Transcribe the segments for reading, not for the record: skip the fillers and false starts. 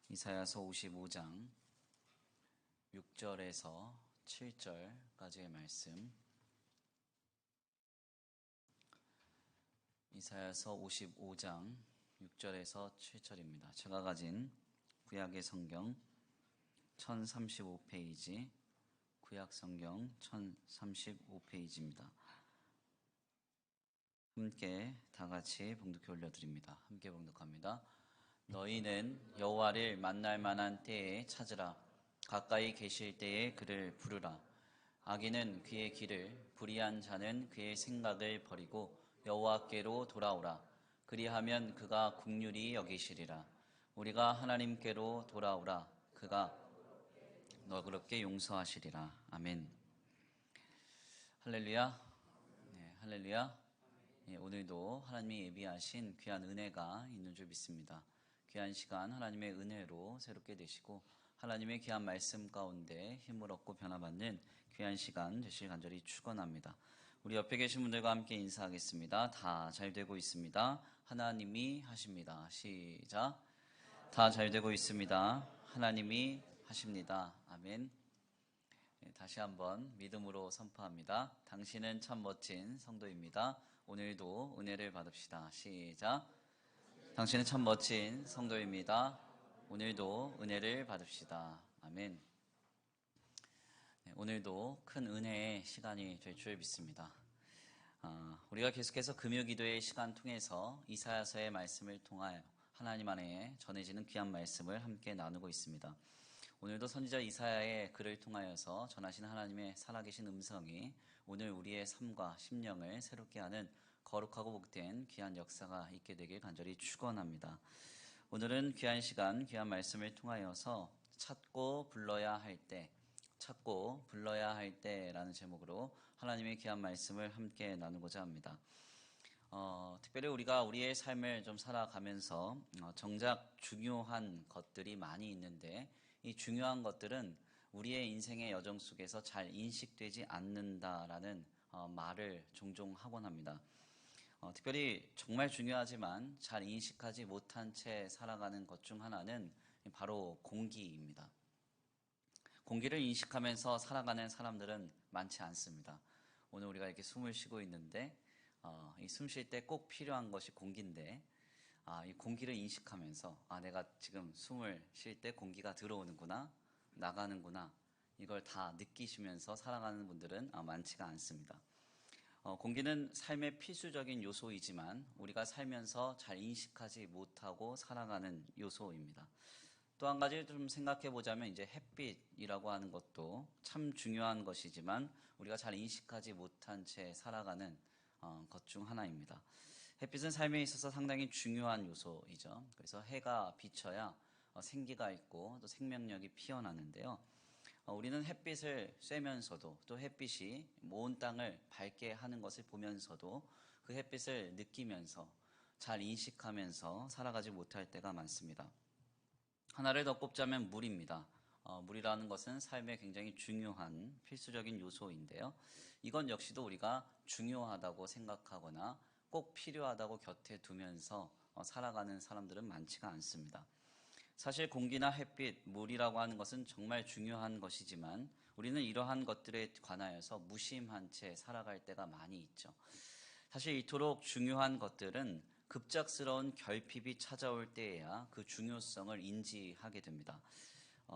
이사야서 55장 6절에서 7절까지의 말씀. 이사야서 55장 6절에서 7절입니다. 제가 가진 구약의 성경 1035페이지, 구약 성경 1035페이지입니다. 함께 다 같이 봉독해 올려드립니다. 함께 봉독합니다. 너희는 여호와를 만날 만한 때에 찾으라. 가까이 계실 때에 그를 부르라. 악인은 그의 길을, 불의한 자는 그의 생각을 버리고 여호와께로 돌아오라. 그리하면 그가 긍휼히 여기시리라. 우리가 하나님께로 돌아오라. 그가 너그럽게 용서하시리라. 아멘. 할렐루야. 네, 할렐루야. 네, 오늘도 하나님이 예비하신 귀한 은혜가 있는 줄 믿습니다. 귀한 시간 하나님의 은혜로 새롭게 되시고 하나님의 귀한 말씀 가운데 힘을 얻고 변화받는 귀한 시간 되시길 간절히 축원합니다. 우리 옆에 계신 분들과 함께 인사하겠습니다. 다 잘 되고 있습니다. 하나님이 하십니다. 시작. 다 잘 되고 있습니다. 하나님이 하십니다. 아멘. 네, 다시 한번 믿음으로 선포합니다. 당신은 참 멋진 성도입니다. 오늘도 은혜를 받읍시다. 시작. 당신은 참 멋진 성도입니다. 오늘도 은혜를 받읍시다. 아멘. 네, 오늘도 큰 은혜의 시간이 될 줄 믿습니다. 우리가 계속해서 금요기도의 시간 통해서 이사야서의 말씀을 통하여 하나님 안에 전해지는 귀한 말씀을 함께 나누고 있습니다. 오늘도 선지자 이사야의 글을 통하여서 전하신 하나님의 살아계신 음성이 오늘 우리의 삶과 심령을 새롭게 하는 거룩하고 복된 귀한 역사가 있게 되길 간절히 축원합니다. 오늘은 귀한 시간, 귀한 말씀을 통하여서 찾고 불러야 할 때, 찾고 불러야 할 때라는 제목으로 하나님의 귀한 말씀을 함께 나누고자 합니다. 특별히 우리가 우리의 삶을 좀 살아가면서 정작 중요한 것들이 많이 있는데 이 중요한 것들은 우리의 인생의 여정 속에서 잘 인식되지 않는다라는 말을 종종 하곤 합니다. 특별히 정말 중요하지만 잘 인식하지 못한 채 살아가는 것 중 하나는 바로 공기입니다. 공기를 인식하면서 살아가는 사람들은 많지 않습니다. 오늘 우리가 이렇게 숨을 쉬고 있는데 이 숨 쉴 때 꼭 필요한 것이 공기인데 이 공기를 인식하면서 내가 지금 숨을 쉴 때 공기가 들어오는구나, 나가는구나, 이걸 다 느끼시면서 살아가는 분들은 많지가 않습니다. 공기는 삶의 필수적인 요소이지만 우리가 살면서 잘 인식하지 못하고 살아가는 요소입니다. 또 한 가지 좀 생각해 보자면 이제 햇빛이라고 하는 것도 참 중요한 것이지만 우리가 잘 인식하지 못한 채 살아가는 것 중 하나입니다. 햇빛은 삶에 있어서 상당히 중요한 요소이죠. 그래서 해가 비쳐야 생기가 있고 또 생명력이 피어나는데요. 우리는 햇빛을 쐬면서도 또 햇빛이 온 땅을 밝게 하는 것을 보면서도 그 햇빛을 느끼면서 잘 인식하면서 살아가지 못할 때가 많습니다. 하나를 더 꼽자면 물입니다. 물이라는 것은 삶에 굉장히 중요한 필수적인 요소인데요. 이건 역시도 우리가 중요하다고 생각하거나 꼭 필요하다고 곁에 두면서 살아가는 사람들은 많지가 않습니다. 사실 공기나 햇빛, 물이라고 하는 것은 정말 중요한 것이지만 우리는 이러한 것들에 관하여서 무심한 채 살아갈 때가 많이 있죠. 사실 이토록 중요한 것들은 급작스러운 결핍이 찾아올 때에야 그 중요성을 인지하게 됩니다.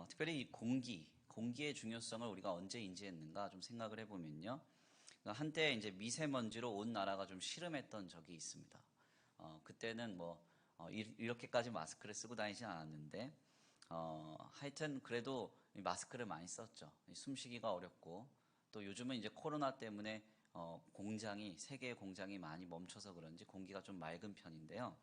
특별히 이 공기의 중요성을 우리가 언제 인지했는가 좀 생각을 해보면요. 한때 이제 미세먼지로 온 나라가 좀 시름했던 적이 있습니다. 그때는 이렇게까지 마스크를 쓰고 다니진 않았는데 하여튼 그래도 마스크를 많이 썼죠. 숨쉬기가 어렵고 또 요즘은 이제 코로나 때문에 세계의 공장이 많이 멈춰서 그런지 공기가 좀 맑은 편인데요.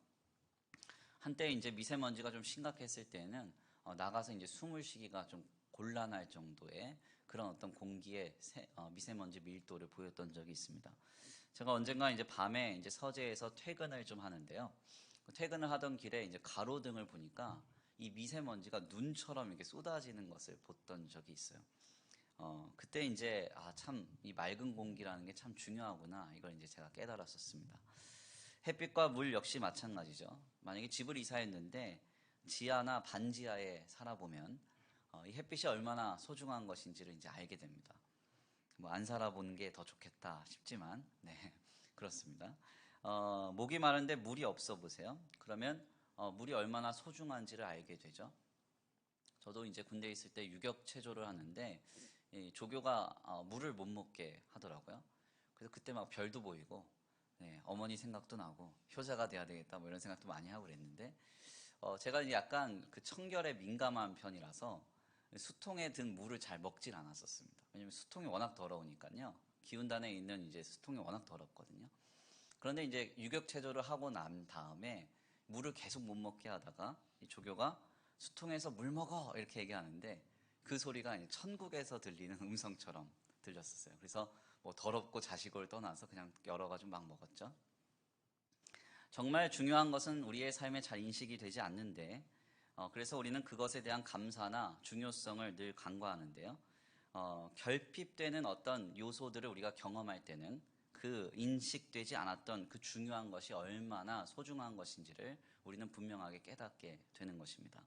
한때 이제 미세먼지가 좀 심각했을 때는 나가서 이제 숨을 쉬기가 좀 곤란할 정도의 그런 어떤 공기의 미세먼지 밀도를 보였던 적이 있습니다. 제가 언젠가 이제 밤에 이제 서재에서 퇴근을 좀 하는데요. 퇴근을 하던 길에 이제 가로등을 보니까 이 미세먼지가 눈처럼 이렇게 쏟아지는 것을 봤던 적이 있어요. 그때 이제 참 이 맑은 공기라는 게 참 중요하구나, 이걸 이제 제가 깨달았었습니다. 햇빛과 물 역시 마찬가지죠. 만약에 집을 이사했는데 지하나 반지하에 살아보면 이 햇빛이 얼마나 소중한 것인지를 이제 알게 됩니다. 뭐 안 살아보는 게 더 좋겠다 싶지만, 네, 그렇습니다. 목이 마른데 물이 없어 보세요. 그러면 물이 얼마나 소중한지를 알게 되죠. 저도 이제 군대에 있을 때 유격체조를 하는데 이 조교가 물을 못 먹게 하더라고요. 그래서 그때 막 별도 보이고, 네, 어머니 생각도 나고 효자가 돼야 되겠다 뭐 이런 생각도 많이 하고 그랬는데, 제가 약간 그 청결에 민감한 편이라서 수통에 든 물을 잘 먹질 않았었습니다. 왜냐면 수통이 워낙 더러우니까요. 기운단에 있는 이제 수통이 워낙 더럽거든요. 그런데 이제 유격체조를 하고 난 다음에 물을 계속 못 먹게 하다가 이 조교가 수통에서 물 먹어 이렇게 얘기하는데 그 소리가 천국에서 들리는 음성처럼 들렸었어요. 그래서 뭐 더럽고 자식을 떠나서 그냥 열어가지고 막 먹었죠. 정말 중요한 것은 우리의 삶에 잘 인식이 되지 않는데, 그래서 우리는 그것에 대한 감사나 중요성을 늘 간과하는데요. 결핍되는 어떤 요소들을 우리가 경험할 때는 그 인식되지 않았던 그 중요한 것이 얼마나 소중한 것인지를 우리는 분명하게 깨닫게 되는 것입니다.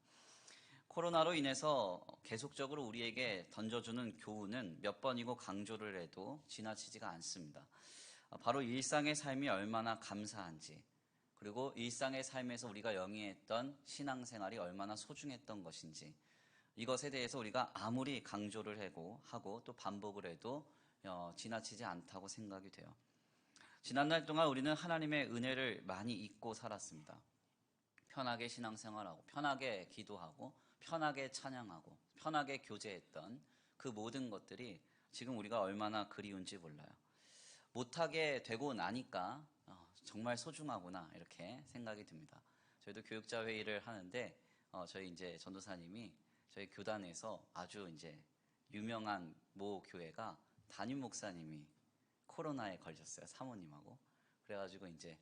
코로나로 인해서 계속적으로 우리에게 던져주는 교훈은 몇 번이고 강조를 해도 지나치지가 않습니다. 바로 일상의 삶이 얼마나 감사한지, 그리고 일상의 삶에서 우리가 영위했던 신앙생활이 얼마나 소중했던 것인지, 이것에 대해서 우리가 아무리 강조를 하고 또 반복을 해도 지나치지 않다고 생각이 돼요. 지난날 동안 우리는 하나님의 은혜를 많이 잊고 살았습니다. 편하게 신앙생활하고 편하게 기도하고 편하게 찬양하고 편하게 교제했던 그 모든 것들이 지금 우리가 얼마나 그리운지 몰라요. 못하게 되고 나니까 정말 소중하구나 이렇게 생각이 듭니다. 저희도 교육자 회의를 하는데 저희 이제 전도사님이 저희 교단에서 아주 이제 유명한 모 교회가 담임 목사님이 코로나에 걸렸어요. 사모님하고. 그래가지고 이제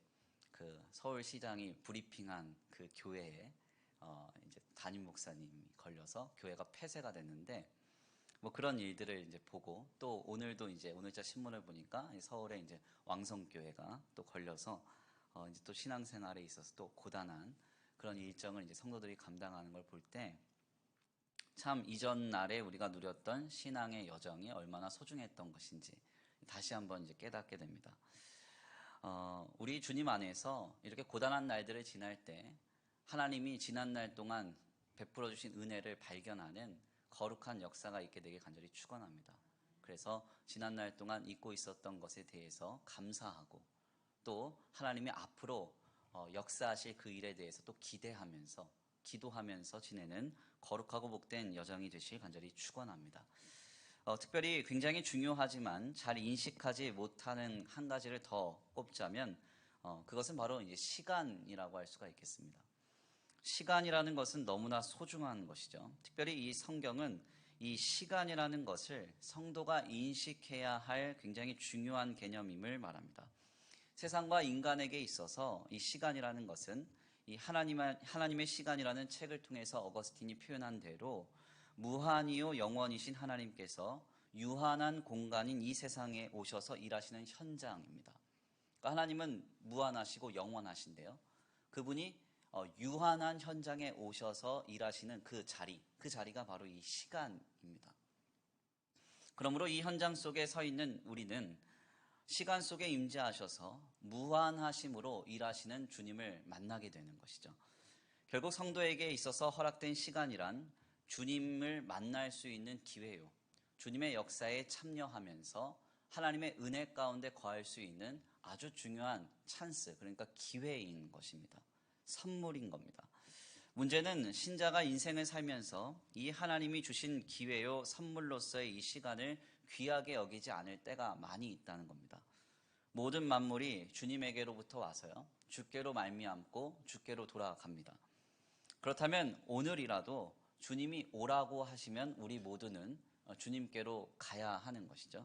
그 서울시장이 브리핑한 그 교회에 이제 담임 목사님이 걸려서 교회가 폐쇄가 됐는데, 뭐 그런 일들을 이제 보고, 또 오늘도 이제 오늘자 신문을 보니까 서울에 이제 왕성교회가 또 걸려서 이제 또 신앙생활에 있어서 또 고단한 그런 일정을 이제 성도들이 감당하는 걸 볼 때 참 이전 날에 우리가 누렸던 신앙의 여정이 얼마나 소중했던 것인지 다시 한번 이제 깨닫게 됩니다. 우리 주님 안에서 이렇게 고단한 날들을 지날 때 하나님이 지난 날 동안 베풀어 주신 은혜를 발견하는 거룩한 역사가 있게 되길 간절히 축원합니다. 그래서 지난 날 동안 잊고 있었던 것에 대해서 감사하고 또 하나님이 앞으로 역사하실 그 일에 대해서 또 기대하면서 기도하면서 지내는 거룩하고 복된 여정이 되실 간절히 축원합니다. 특별히 굉장히 중요하지만 잘 인식하지 못하는 한 가지를 더 꼽자면 그것은 바로 이제 시간이라고 할 수가 있겠습니다. 시간이라는 것은 너무나 소중한 것이죠. 특별히 이 성경은 이 시간이라는 것을 성도가 인식해야 할 굉장히 중요한 개념임을 말합니다. 세상과 인간에게 있어서 이 시간이라는 것은 이 하나님의 시간이라는 책을 통해서 어거스틴이 표현한 대로 무한이요 영원이신 하나님께서 유한한 공간인 이 세상에 오셔서 일하시는 현장입니다. 그러니까 하나님은 무한하시고 영원하신데요. 그분이 유한한 현장에 오셔서 일하시는 그 자리가 바로 이 시간입니다. 그러므로 이 현장 속에 서 있는 우리는 시간 속에 임재하셔서 무한하심으로 일하시는 주님을 만나게 되는 것이죠. 결국 성도에게 있어서 허락된 시간이란 주님을 만날 수 있는 기회요. 주님의 역사에 참여하면서 하나님의 은혜 가운데 거할 수 있는 아주 중요한 찬스, 그러니까 기회인 것입니다. 선물인 겁니다. 문제는 신자가 인생을 살면서 이 하나님이 주신 기회요 선물로서의 이 시간을 귀하게 여기지 않을 때가 많이 있다는 겁니다. 모든 만물이 주님에게로부터 와서요 주께로 말미암고 주께로 돌아갑니다. 그렇다면 오늘이라도 주님이 오라고 하시면 우리 모두는 주님께로 가야 하는 것이죠.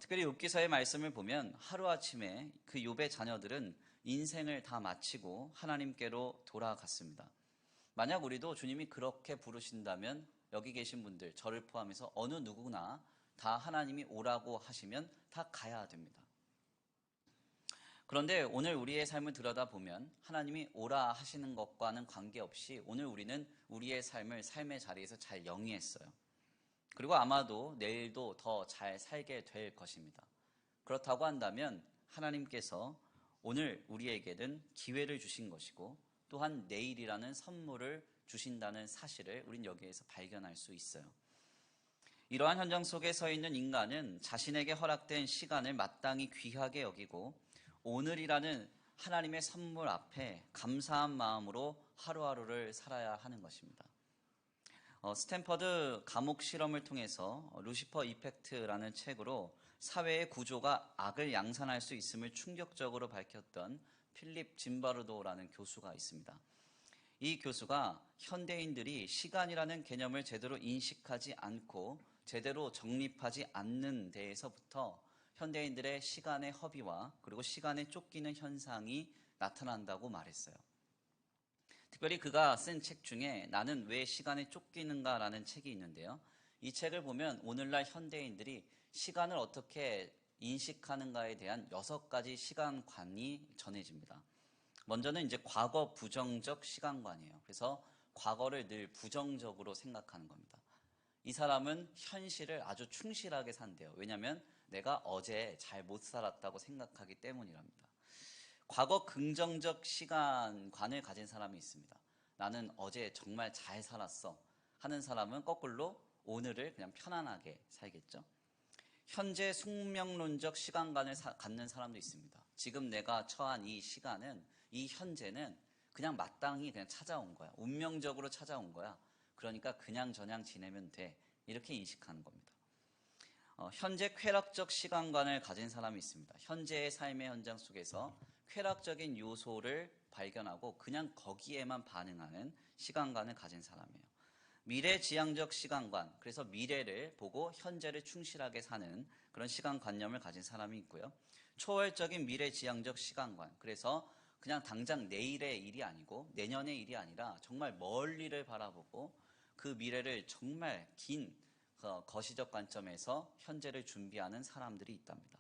특별히 욥기서의 말씀을 보면 하루아침에 그 욥의 자녀들은 인생을 다 마치고 하나님께로 돌아갔습니다. 만약 우리도 주님이 그렇게 부르신다면 여기 계신 분들, 저를 포함해서 어느 누구나 다 하나님이 오라고 하시면 다 가야 됩니다. 그런데 오늘 우리의 삶을 들여다보면 하나님이 오라 하시는 것과는 관계없이 오늘 우리는 우리의 삶을 삶의 자리에서 잘 영위했어요. 그리고 아마도 내일도 더 잘 살게 될 것입니다. 그렇다고 한다면 하나님께서 오늘 우리에게는 기회를 주신 것이고 또한 내일이라는 선물을 주신다는 사실을 우린 여기에서 발견할 수 있어요. 이러한 현장 속에 서 있는 인간은 자신에게 허락된 시간을 마땅히 귀하게 여기고 오늘이라는 하나님의 선물 앞에 감사한 마음으로 하루하루를 살아야 하는 것입니다. 스탠퍼드 감옥 실험을 통해서 루시퍼 이펙트라는 책으로 사회의 구조가 악을 양산할 수 있음을 충격적으로 밝혔던 필립 짐바르도라는 교수가 있습니다. 이 교수가 현대인들이 시간이라는 개념을 제대로 인식하지 않고 제대로 정립하지 않는 데에서부터 현대인들의 시간의 허비와 그리고 시간에 쫓기는 현상이 나타난다고 말했어요. 특별히 그가 쓴 책 중에 나는 왜 시간에 쫓기는가라는 책이 있는데요. 이 책을 보면 오늘날 현대인들이 시간을 어떻게 인식하는가에 대한 6가지 시간관이 전해집니다. 먼저는 이제 과거 부정적 시간관이에요. 그래서 과거를 늘 부정적으로 생각하는 겁니다. 이 사람은 현실을 아주 충실하게 산대요. 왜냐하면 내가 어제 잘 못 살았다고 생각하기 때문이랍니다. 과거 긍정적 시간관을 가진 사람이 있습니다. 나는 어제 정말 잘 살았어 하는 사람은 거꾸로 오늘을 그냥 편안하게 살겠죠. 현재 숙명론적 시간관을 갖는 사람도 있습니다. 지금 내가 처한 이 시간은, 이 현재는 그냥 마땅히 그냥 찾아온 거야. 운명적으로 찾아온 거야. 그러니까 그냥 저냥 지내면 돼. 이렇게 인식하는 겁니다. 현재 쾌락적 시간관을 가진 사람이 있습니다. 현재의 삶의 현장 속에서 쾌락적인 요소를 발견하고 그냥 거기에만 반응하는 시간관을 가진 사람이에요. 미래지향적 시간관, 그래서 미래를 보고 현재를 충실하게 사는 그런 시간관념을 가진 사람이 있고요. 초월적인 미래지향적 시간관, 그래서 그냥 당장 내일의 일이 아니고 내년의 일이 아니라 정말 멀리를 바라보고 그 미래를 정말 긴 거시적 관점에서 현재를 준비하는 사람들이 있답니다.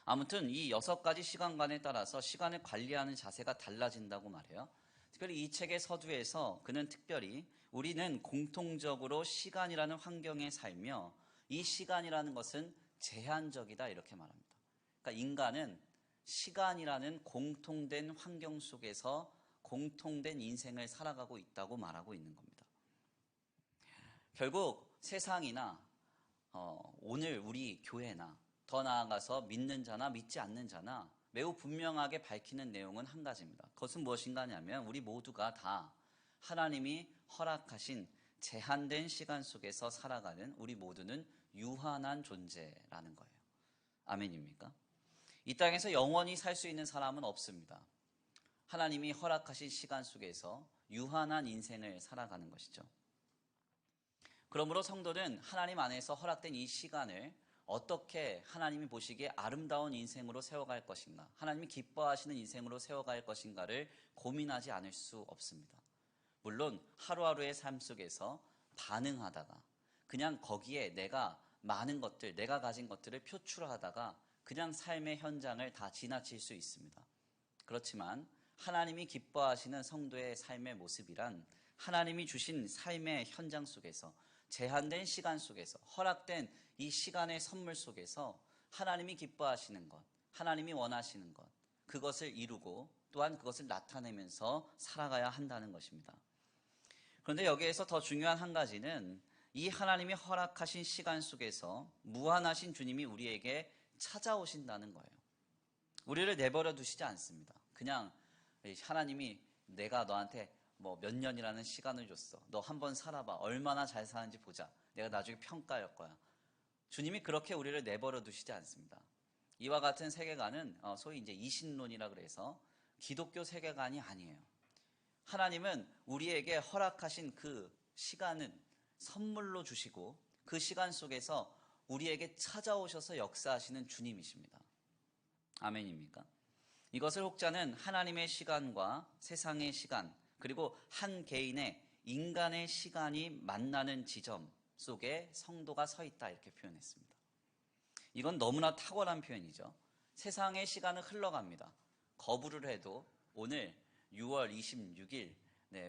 아무튼 이 6가지 시간관에 따라서 시간을 관리하는 자세가 달라진다고 말해요. 특별히 이 책의 서두에서 그는 특별히 우리는 공통적으로 시간이라는 환경에 살며 이 시간이라는 것은 제한적이다 이렇게 말합니다. 그러니까 인간은 시간이라는 공통된 환경 속에서 공통된 인생을 살아가고 있다고 말하고 있는 겁니다. 결국 세상이나 오늘 우리 교회나 더 나아가서 믿는 자나 믿지 않는 자나 매우 분명하게 밝히는 내용은 한 가지입니다. 그것은 무엇인가 하냐면 우리 모두가 다 하나님이 허락하신 제한된 시간 속에서 살아가는 우리 모두는 유한한 존재라는 거예요. 아멘입니까? 이 땅에서 영원히 살 수 있는 사람은 없습니다. 하나님이 허락하신 시간 속에서 유한한 인생을 살아가는 것이죠. 그러므로 성도는 하나님 안에서 허락된 이 시간을 어떻게 하나님이 보시기에 아름다운 인생으로 세워갈 것인가, 하나님이 기뻐하시는 인생으로 세워갈 것인가를 고민하지 않을 수 없습니다. 물론 하루하루의 삶 속에서 반응하다가 그냥 거기에 내가 많은 것들, 내가 가진 것들을 표출하다가 그냥 삶의 현장을 다 지나칠 수 있습니다. 그렇지만 하나님이 기뻐하시는 성도의 삶의 모습이란 하나님이 주신 삶의 현장 속에서 제한된 시간 속에서 허락된 이 시간의 선물 속에서 하나님이 기뻐하시는 것, 하나님이 원하시는 것, 그것을 이루고 또한 그것을 나타내면서 살아가야 한다는 것입니다. 그런데 여기에서 더 중요한 한 가지는 이 하나님이 허락하신 시간 속에서 무한하신 주님이 우리에게 찾아오신다는 거예요. 우리를 내버려 두시지 않습니다. 그냥 하나님이 내가 너한테 몇 년이라는 시간을 줬어. 너 한번 살아봐. 얼마나 잘 사는지 보자. 내가 나중에 평가할 거야. 주님이 그렇게 우리를 내버려 두시지 않습니다. 이와 같은 세계관은 소위 이제 이신론이라 그래서 기독교 세계관이 아니에요. 하나님은 우리에게 허락하신 그 시간은 선물로 주시고 그 시간 속에서 우리에게 찾아오셔서 역사하시는 주님이십니다. 아멘입니까? 이것을 혹자는 하나님의 시간과 세상의 시간, 그리고 한 개인의 인간의 시간이 만나는 지점 속에 성도가 서 있다 이렇게 표현했습니다. 이건 너무나 탁월한 표현이죠. 세상의 시간은 흘러갑니다. 거부를 해도 오늘 6월 26일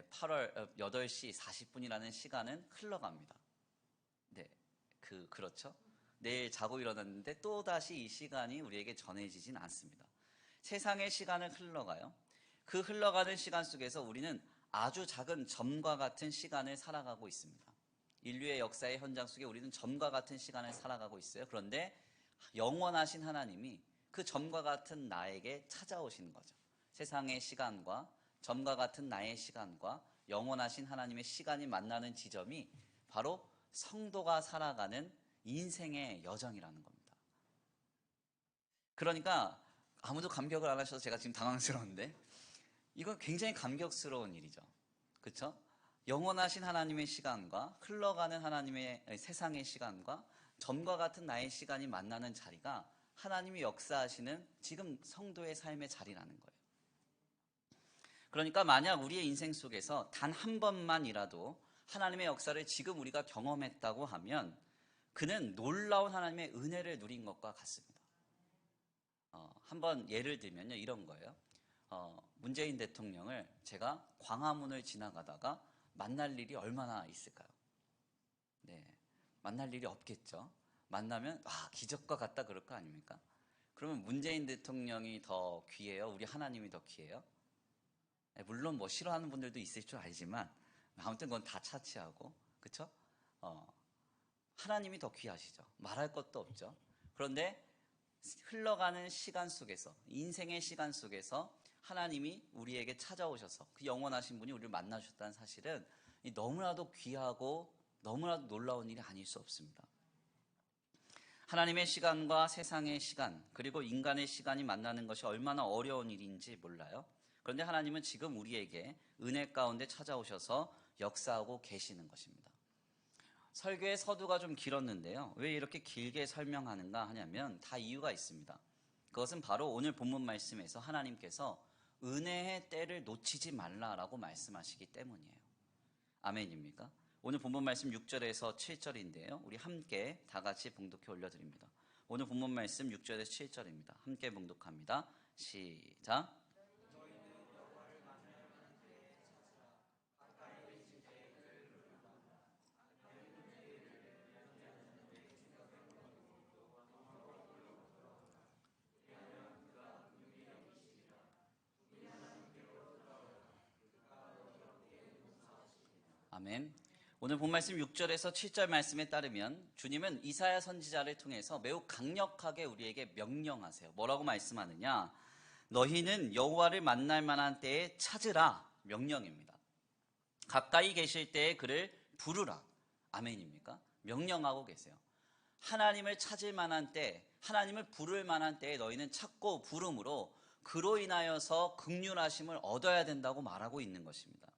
8월 8시 40분이라는 시간은 흘러갑니다. 네, 그렇죠? 내일 자고 일어났는데 또다시 이 시간이 우리에게 전해지진 않습니다. 세상의 시간은 흘러가요. 그 흘러가는 시간 속에서 우리는 아주 작은 점과 같은 시간을 살아가고 있습니다. 인류의 역사의 현장 속에 우리는 점과 같은 시간을 살아가고 있어요. 그런데 영원하신 하나님이 그 점과 같은 나에게 찾아오시는 거죠. 세상의 시간과 점과 같은 나의 시간과 영원하신 하나님의 시간이 만나는 지점이 바로 성도가 살아가는 인생의 여정이라는 겁니다. 그러니까 아무도 감격을 안 하셔서 제가 지금 당황스러운데 이건 굉장히 감격스러운 일이죠. 그렇죠? 영원하신 하나님의 시간과 흘러가는 하나님의 세상의 시간과 점과 같은 나의 시간이 만나는 자리가 하나님이 역사하시는 지금 성도의 삶의 자리라는 거예요. 그러니까 만약 우리의 인생 속에서 단 한 번만이라도 하나님의 역사를 지금 우리가 경험했다고 하면 그는 놀라운 하나님의 은혜를 누린 것과 같습니다. 한번 예를 들면요, 이런 거예요. 문재인 대통령을 제가 광화문을 지나가다가 만날 일이 얼마나 있을까요? 네, 만날 일이 없겠죠. 만나면 기적과 같다 그럴 거 아닙니까? 그러면 문재인 대통령이 더 귀해요? 우리 하나님이 더 귀해요? 물론 뭐 싫어하는 분들도 있을 줄 알지만 아무튼 그건 다 차치하고, 그렇죠? 하나님이 더 귀하시죠. 말할 것도 없죠. 그런데 흘러가는 시간 속에서, 인생의 시간 속에서 하나님이 우리에게 찾아오셔서 그 영원하신 분이 우리를 만나주셨다는 사실은 너무나도 귀하고 너무나도 놀라운 일이 아닐 수 없습니다. 하나님의 시간과 세상의 시간, 그리고 인간의 시간이 만나는 것이 얼마나 어려운 일인지 몰라요. 그런데 하나님은 지금 우리에게 은혜 가운데 찾아오셔서 역사하고 계시는 것입니다. 설교의 서두가 좀 길었는데요. 왜 이렇게 길게 설명하는가 하냐면 다 이유가 있습니다. 그것은 바로 오늘 본문 말씀에서 하나님께서 은혜의 때를 놓치지 말라라고 말씀하시기 때문이에요. 아멘입니까? 오늘 본문 말씀 6절에서 7절인데요. 우리 함께 다 같이 봉독해 올려드립니다. 오늘 본문 말씀 6절에서 7절입니다. 함께 봉독합니다. 시작. 아멘. 오늘 본 말씀 6절에서 7절 말씀에 따르면 주님은 이사야 선지자를 통해서 매우 강력하게 우리에게 명령하세요. 뭐라고 말씀하느냐? 너희는 여호와를 만날 만한 때에 찾으라. 명령입니다. 가까이 계실 때에 그를 부르라. 아멘입니까? 명령하고 계세요. 하나님을 찾을 만한 때, 하나님을 부를 만한 때에 너희는 찾고 부름으로 그로 인하여서 긍휼하심을 얻어야 된다고 말하고 있는 것입니다.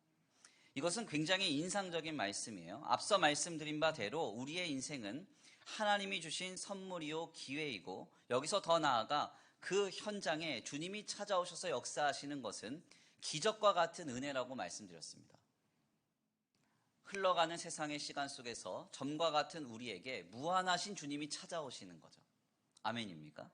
이것은 굉장히 인상적인 말씀이에요. 앞서 말씀드린 바대로 우리의 인생은 하나님이 주신 선물이요 기회이고, 여기서 더 나아가 그 현장에 주님이 찾아오셔서 역사하시는 것은 기적과 같은 은혜라고 말씀드렸습니다. 흘러가는 세상의 시간 속에서 점과 같은 우리에게 무한하신 주님이 찾아오시는 거죠. 아멘입니까?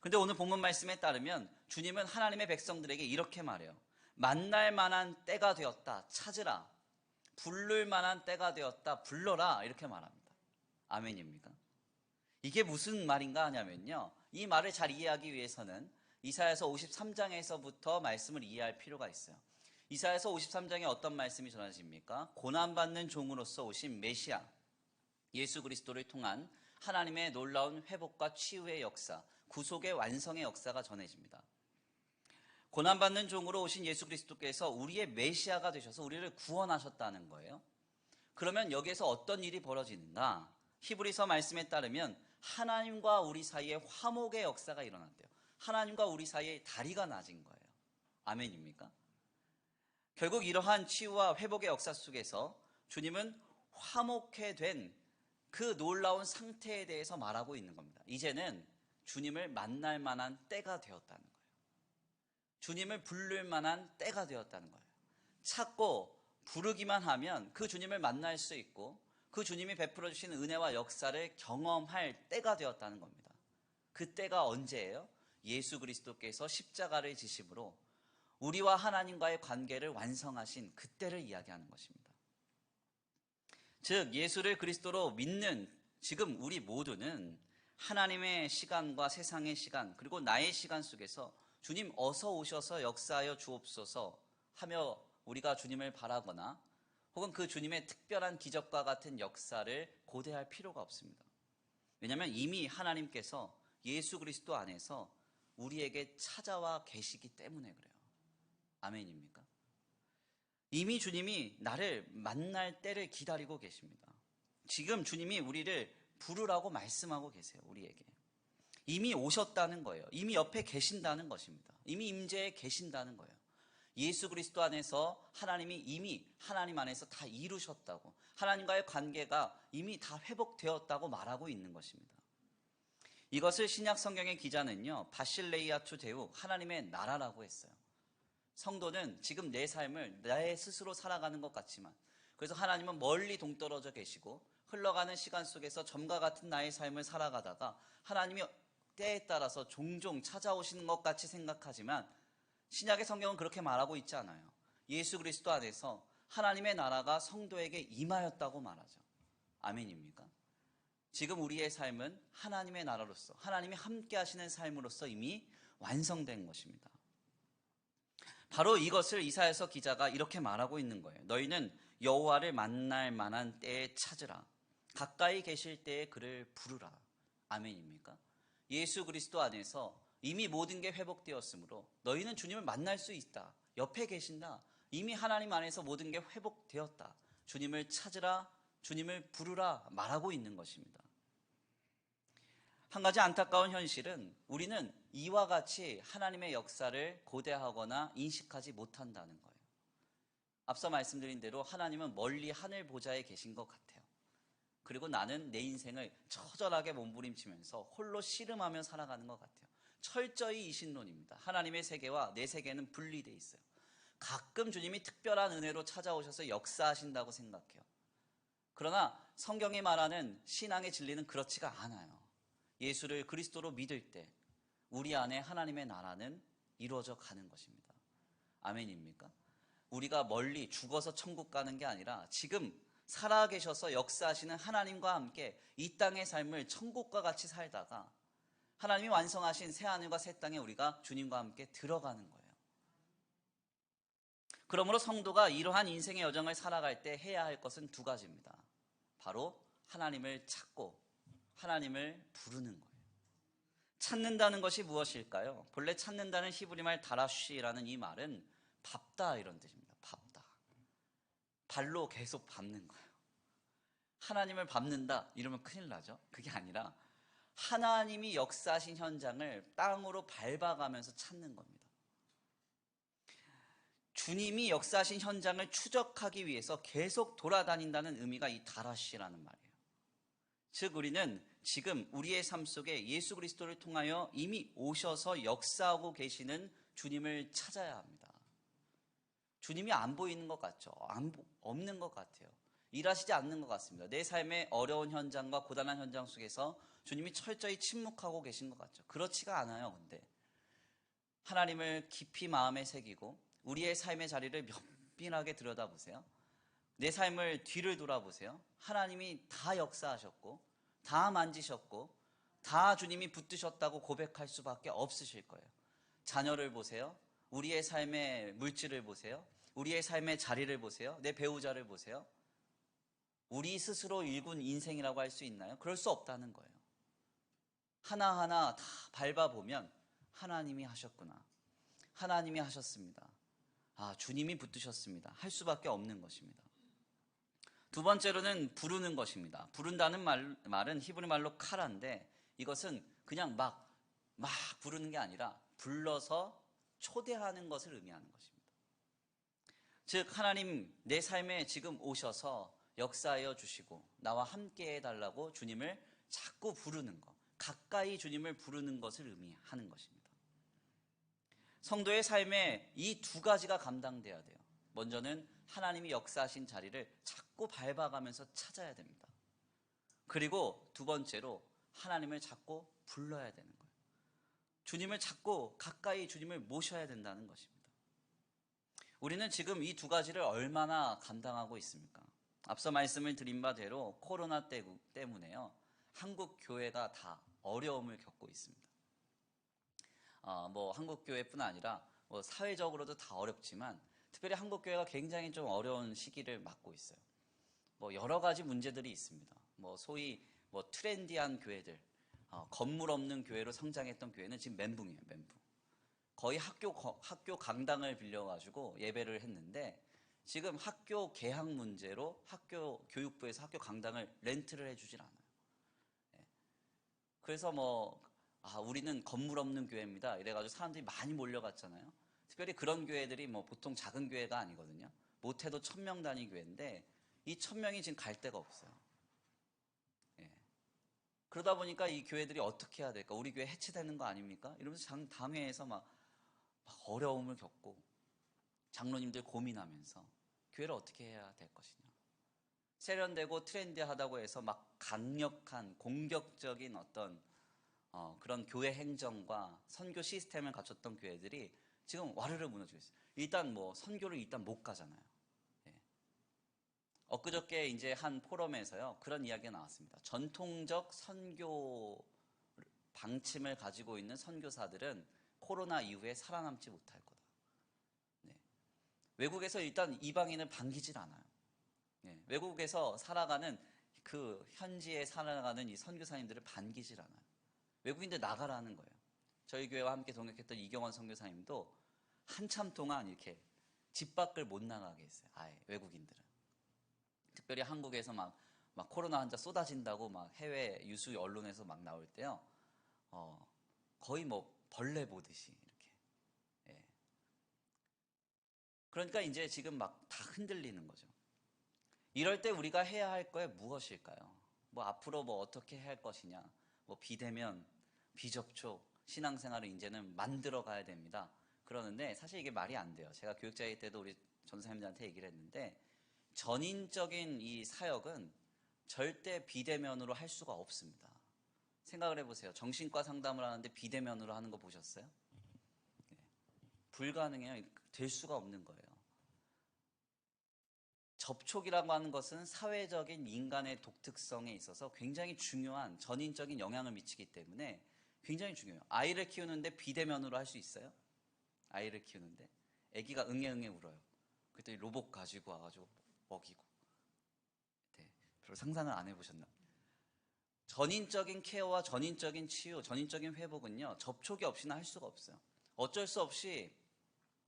그런데 오늘 본문 말씀에 따르면 주님은 하나님의 백성들에게 이렇게 말해요. 만날 만한 때가 되었다. 찾으라. 부를 만한 때가 되었다. 불러라. 이렇게 말합니다. 아멘입니까? 이게 무슨 말인가 하냐면요. 이 말을 잘 이해하기 위해서는 이사야서 53장에서부터 말씀을 이해할 필요가 있어요. 이사야서 53장에 어떤 말씀이 전해집니까? 고난받는 종으로서 오신 메시아, 예수 그리스도를 통한 하나님의 놀라운 회복과 치유의 역사, 구속의 완성의 역사가 전해집니다. 고난받는 종으로 오신 예수 그리스도께서 우리의 메시아가 되셔서 우리를 구원하셨다는 거예요. 그러면 여기에서 어떤 일이 벌어지는가? 히브리서 말씀에 따르면 하나님과 우리 사이에 화목의 역사가 일어났대요. 하나님과 우리 사이에 다리가 낮은 거예요. 아멘입니까? 결국 이러한 치유와 회복의 역사 속에서 주님은 화목해 된 그 놀라운 상태에 대해서 말하고 있는 겁니다. 이제는 주님을 만날 만한 때가 되었다는 거예요. 주님을 부를 만한 때가 되었다는 거예요. 찾고 부르기만 하면 그 주님을 만날 수 있고 그 주님이 베풀어 주시는 은혜와 역사를 경험할 때가 되었다는 겁니다. 그 때가 언제예요? 예수 그리스도께서 십자가를 지심으로 우리와 하나님과의 관계를 완성하신 그때를 이야기하는 것입니다. 즉 예수를 그리스도로 믿는 지금 우리 모두는 하나님의 시간과 세상의 시간 그리고 나의 시간 속에서 주님 어서 오셔서 역사하여 주옵소서 하며 우리가 주님을 바라거나 혹은 그 주님의 특별한 기적과 같은 역사를 고대할 필요가 없습니다. 왜냐하면 이미 하나님께서 예수 그리스도 안에서 우리에게 찾아와 계시기 때문에 그래요. 아멘입니까? 이미 주님이 나를 만날 때를 기다리고 계십니다. 지금 주님이 우리를 부르라고 말씀하고 계세요. 우리에게. 이미 오셨다는 거예요. 이미 옆에 계신다는 것입니다. 이미 임재에 계신다는 거예요. 예수 그리스도 안에서 하나님이 이미 하나님 안에서 다 이루셨다고, 하나님과의 관계가 이미 다 회복되었다고 말하고 있는 것입니다. 이것을 신약 성경의 기자는요, 바실레이아투 데우, 하나님의 나라라고 했어요. 성도는 지금 내 삶을 내 스스로 살아가는 것 같지만, 그래서 하나님은 멀리 동떨어져 계시고 흘러가는 시간 속에서 점과 같은 나의 삶을 살아가다가 하나님이 때에 따라서 종종 찾아오시는 것 같이 생각하지만 신약의 성경은 그렇게 말하고 있지 않아요. 예수 그리스도 안에서 하나님의 나라가 성도에게 임하였다고 말하죠. 아멘입니까? 지금 우리의 삶은 하나님의 나라로서, 하나님이 함께 하시는 삶으로서 이미 완성된 것입니다. 바로 이것을 이사야서 기자가 이렇게 말하고 있는 거예요. 너희는 여호와를 만날 만한 때에 찾으라. 가까이 계실 때에 그를 부르라. 아멘입니까? 예수 그리스도 안에서 이미 모든 게 회복되었으므로 너희는 주님을 만날 수 있다. 옆에 계신다. 이미 하나님 안에서 모든 게 회복되었다. 주님을 찾으라, 주님을 부르라 말하고 있는 것입니다. 한 가지 안타까운 현실은 우리는 이와 같이 하나님의 역사를 고대하거나 인식하지 못한다는 거예요. 앞서 말씀드린 대로 하나님은 멀리 하늘 보좌에 계신 것 같아요. 그리고 나는 내 인생을 처절하게 몸부림치면서 홀로 씨름하며 살아가는 것 같아요. 철저히 이신론입니다. 하나님의 세계와 내 세계는 분리되어 있어요. 가끔 주님이 특별한 은혜로 찾아오셔서 역사하신다고 생각해요. 그러나 성경이 말하는 신앙의 진리는 그렇지가 않아요. 예수를 그리스도로 믿을 때 우리 안에 하나님의 나라는 이루어져 가는 것입니다. 아멘입니까? 우리가 멀리 죽어서 천국 가는 게 아니라 지금 살아계셔서 역사하시는 하나님과 함께 이 땅의 삶을 천국과 같이 살다가 하나님이 완성하신 새하늘과 새 땅에 우리가 주님과 함께 들어가는 거예요. 그러므로 성도가 이러한 인생의 여정을 살아갈 때 해야 할 것은 두 가지입니다. 바로 하나님을 찾고 하나님을 부르는 거예요. 찾는다는 것이 무엇일까요? 본래 찾는다는 히브리 말 다라쉬라는 이 말은 밟다 이런 뜻입니다. 밟다. 발로 계속 밟는 거예요. 하나님을 밟는다 이러면 큰일 나죠. 그게 아니라 하나님이 역사하신 현장을 땅으로 밟아가면서 찾는 겁니다. 주님이 역사하신 현장을 추적하기 위해서 계속 돌아다닌다는 의미가 이 다라쉬라는 말이에요. 즉 우리는 지금 우리의 삶 속에 예수 그리스도를 통하여 이미 오셔서 역사하고 계시는 주님을 찾아야 합니다. 주님이 안 보이는 것 같죠? 없는 것 같아요. 일하시지 않는 것 같습니다. 내 삶의 어려운 현장과 고단한 현장 속에서 주님이 철저히 침묵하고 계신 것 같죠? 그렇지가 않아요. 근데 하나님을 깊이 마음에 새기고 우리의 삶의 자리를 면밀하게 들여다보세요. 내 삶을 뒤를 돌아보세요. 하나님이 다 역사하셨고 다 만지셨고 다 주님이 붙드셨다고 고백할 수밖에 없으실 거예요. 자녀를 보세요. 우리의 삶의 물질을 보세요. 우리의 삶의 자리를 보세요. 내 배우자를 보세요. 우리 스스로 일군 인생이라고 할 수 있나요? 그럴 수 없다는 거예요. 하나하나 다 밟아보면 하나님이 하셨구나. 하나님이 하셨습니다. 아, 주님이 붙드셨습니다. 할 수밖에 없는 것입니다. 두 번째로는 부르는 것입니다. 부른다는 말은 히브리 말로 카라인데 이것은 그냥 막 부르는 게 아니라 불러서 초대하는 것을 의미하는 것입니다. 즉 하나님 내 삶에 지금 오셔서 역사하여 주시고 나와 함께 해달라고 주님을 자꾸 부르는 것, 가까이 주님을 부르는 것을 의미하는 것입니다. 성도의 삶에 이 두 가지가 감당돼야 돼요. 먼저는 하나님이 역사하신 자리를 자꾸 밟아가면서 찾아야 됩니다. 그리고 두 번째로 하나님을 자꾸 불러야 되는 거예요. 주님을 찾고 가까이 주님을 모셔야 된다는 것입니다. 우리는 지금 이 두 가지를 얼마나 감당하고 있습니까? 앞서 말씀을 드린 바대로 코로나 때문에요. 한국 교회가 다 어려움을 겪고 있습니다. 한국 교회뿐 아니라 사회적으로도 다 어렵지만 특별히 한국 교회가 굉장히 좀 어려운 시기를 맞고 있어요. 여러 가지 문제들이 있습니다. 소위 트렌디한 교회들, 건물 없는 교회로 성장했던 교회는 지금 멘붕이에요, 멘붕. 거의 학교 강당을 빌려가지고 예배를 했는데 지금 학교 개학 문제로 교육부에서 학교 강당을 렌트를 해주질 않아요. 그래서 우리는 건물 없는 교회입니다. 이래가지고 사람들이 많이 몰려갔잖아요. 특별히 그런 교회들이 보통 작은 교회가 아니거든요. 못해도 1000명 단위 교회인데 이 1000명이 지금 갈 데가 없어요. 그러다 보니까 이 교회들이 어떻게 해야 될까? 우리 교회 해체되는 거 아닙니까? 이러면서 당회에서 막 어려움을 겪고 장로님들 고민하면서 교회를 어떻게 해야 될 것이냐. 세련되고 트렌디하다고 해서 막 강력한 공격적인 어떤 그런 교회 행정과 선교 시스템을 갖췄던 교회들이 지금 와르르 무너지고 있어요. 일단 선교를 일단 못 가잖아요. 엊그저께 이제 한 포럼에서요 그런 이야기가 나왔습니다. 전통적 선교 방침을 가지고 있는 선교사들은 코로나 이후에 살아남지 못할 거다. 외국에서 일단 이방인을 반기질 않아요. 외국에서 살아가는 현지에 살아가는 이 선교사님들을 반기질 않아요. 외국인들 나가라는 거예요. 저희 교회와 함께 동역했던 이경원 선교사님도 한참 동안 이렇게 집 밖을 못 나가게 했어요. 아예 외국인들은. 특별히 한국에서 막 코로나 환자 쏟아진다고 막 해외 유수 언론에서 막 나올 때요. 거의 벌레 보듯이 이렇게. 그러니까 이제 지금 막 다 흔들리는 거죠. 이럴 때 우리가 해야 할 거에 무엇일까요? 앞으로 어떻게 해야 할 것이냐? 비대면, 비접촉, 신앙생활을 이제는 만들어 가야 됩니다. 그러는데 사실 이게 말이 안 돼요. 제가 교육자일 때도 우리 전사님들한테 얘기를 했는데 전인적인 이 사역은 절대 비대면으로 할 수가 없습니다. 생각을 해보세요. 정신과 상담을 하는데 비대면으로 하는 거 보셨어요? 불가능해요. 될 수가 없는 거예요. 접촉이라고 하는 것은 사회적인 인간의 독특성에 있어서 굉장히 중요한 전인적인 영향을 미치기 때문에 굉장히 중요해요. 아이를 키우는데 비대면으로 할 수 있어요? 아이를 키우는데 아기가 응애응애 울어요. 그랬더니 로봇 가지고 와가지고 먹이고. 별로 상상을 안 해보셨나? 전인적인 케어와 전인적인 치유, 전인적인 회복은요 접촉이 없이는 할 수가 없어요. 어쩔 수 없이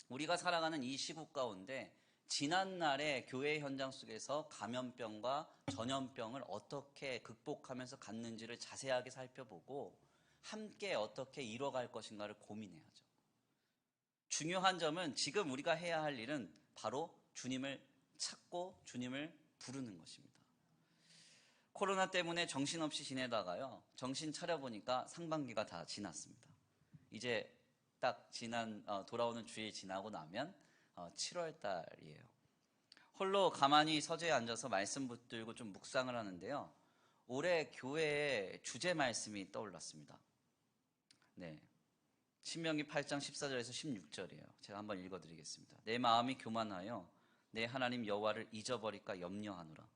우리가 살아가는 이 시국 가운데 지난날의 교회 현장 속에서 감염병과 전염병을 어떻게 극복하면서 갔는지를 자세하게 살펴보고 함께 어떻게 이뤄갈 것인가를 고민해야죠. 중요한 점은 지금 우리가 해야 할 일은 바로 주님을 찾고 주님을 부르는 것입니다. 코로나 때문에 정신없이 지내다가요 정신 차려보니까 상반기가 다 지났습니다. 이제 딱 돌아오는 주일 지나고 나면 7월 달이에요. 홀로 가만히 서재에 앉아서 말씀 붙들고 좀 묵상을 하는데요. 올해 교회의 주제 말씀이 떠올랐습니다. 신명기 8장 14절에서 16절이에요. 제가 한번 읽어드리겠습니다. 내 마음이 교만하여 내 하나님 여호와를 잊어버릴까 염려하노라.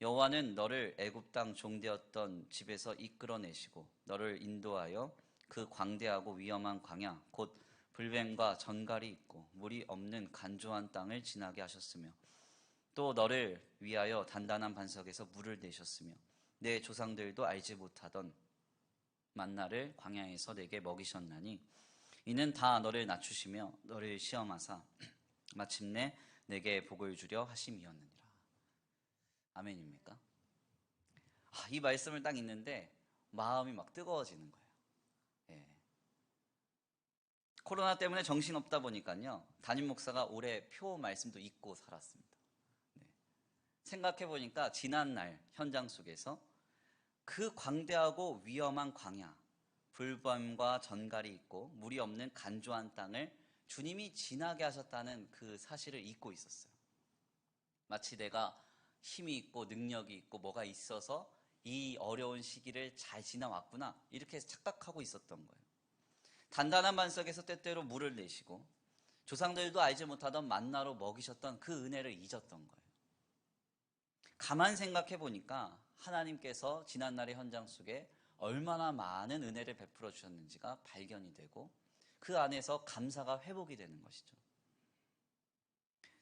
여호와는 너를 애굽 땅 종되었던 집에서 이끌어내시고 너를 인도하여 그 광대하고 위험한 광야 곧 불뱀과 전갈이 있고 물이 없는 간조한 땅을 지나게 하셨으며 또 너를 위하여 단단한 반석에서 물을 내셨으며 내 조상들도 알지 못하던 만나를 광야에서 내게 먹이셨나니 이는 다 너를 낮추시며 너를 시험하사 마침내 내게 복을 주려 하심이었느니라. 아멘입니까? 이 말씀을 딱 읽는데 마음이 막 뜨거워지는 거예요. 코로나 때문에 정신없다 보니까요 담임 목사가 올해 표 말씀도 잊고 살았습니다. 생각해보니까 지난날 현장 속에서 그 광대하고 위험한 광야, 불뱀과 전갈이 있고 물이 없는 간조한 땅을 주님이 지나게 하셨다는 그 사실을 잊고 있었어요. 마치 내가 힘이 있고 능력이 있고 뭐가 있어서 이 어려운 시기를 잘 지나왔구나 이렇게 착각하고 있었던 거예요. 단단한 반석에서 때때로 물을 내시고 조상들도 알지 못하던 만나로 먹이셨던 그 은혜를 잊었던 거예요. 가만 생각해 보니까 하나님께서 지난날의 현장 속에 얼마나 많은 은혜를 베풀어 주셨는지가 발견이 되고 그 안에서 감사가 회복이 되는 것이죠.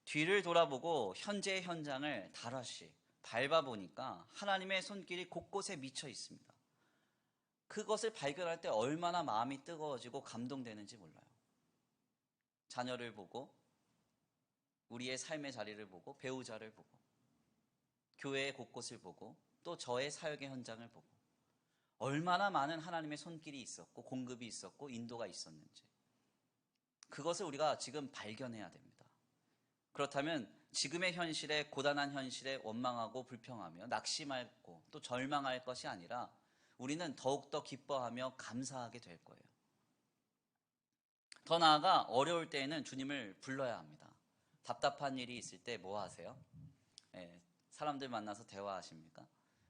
뒤를 돌아보고 현재의 현장을 다시 밟아보니까 하나님의 손길이 곳곳에 미쳐 있습니다. 그것을 발견할 때 얼마나 마음이 뜨거워지고 감동되는지 몰라요. 자녀를 보고, 우리의 삶의 자리를 보고, 배우자를 보고, 교회의 곳곳을 보고, 또 저의 사역의 현장을 보고, 얼마나 많은 하나님의 손길이 있었고 공급이 있었고 인도가 있었는지, 그것을 우리가 지금 발견해야 됩니다. 그렇다면 지금의 현실에, 고단한 현실에 원망하고 불평하며 낙심하고 또 절망할 것이 아니라 우리는 더욱더 기뻐하며 감사하게 될 거예요. 더 나아가 어려울 때에는 주님을 불러야 합니다. 답답한 일이 있을 때 뭐 하세요? 사람들 만나서 대화하십니까?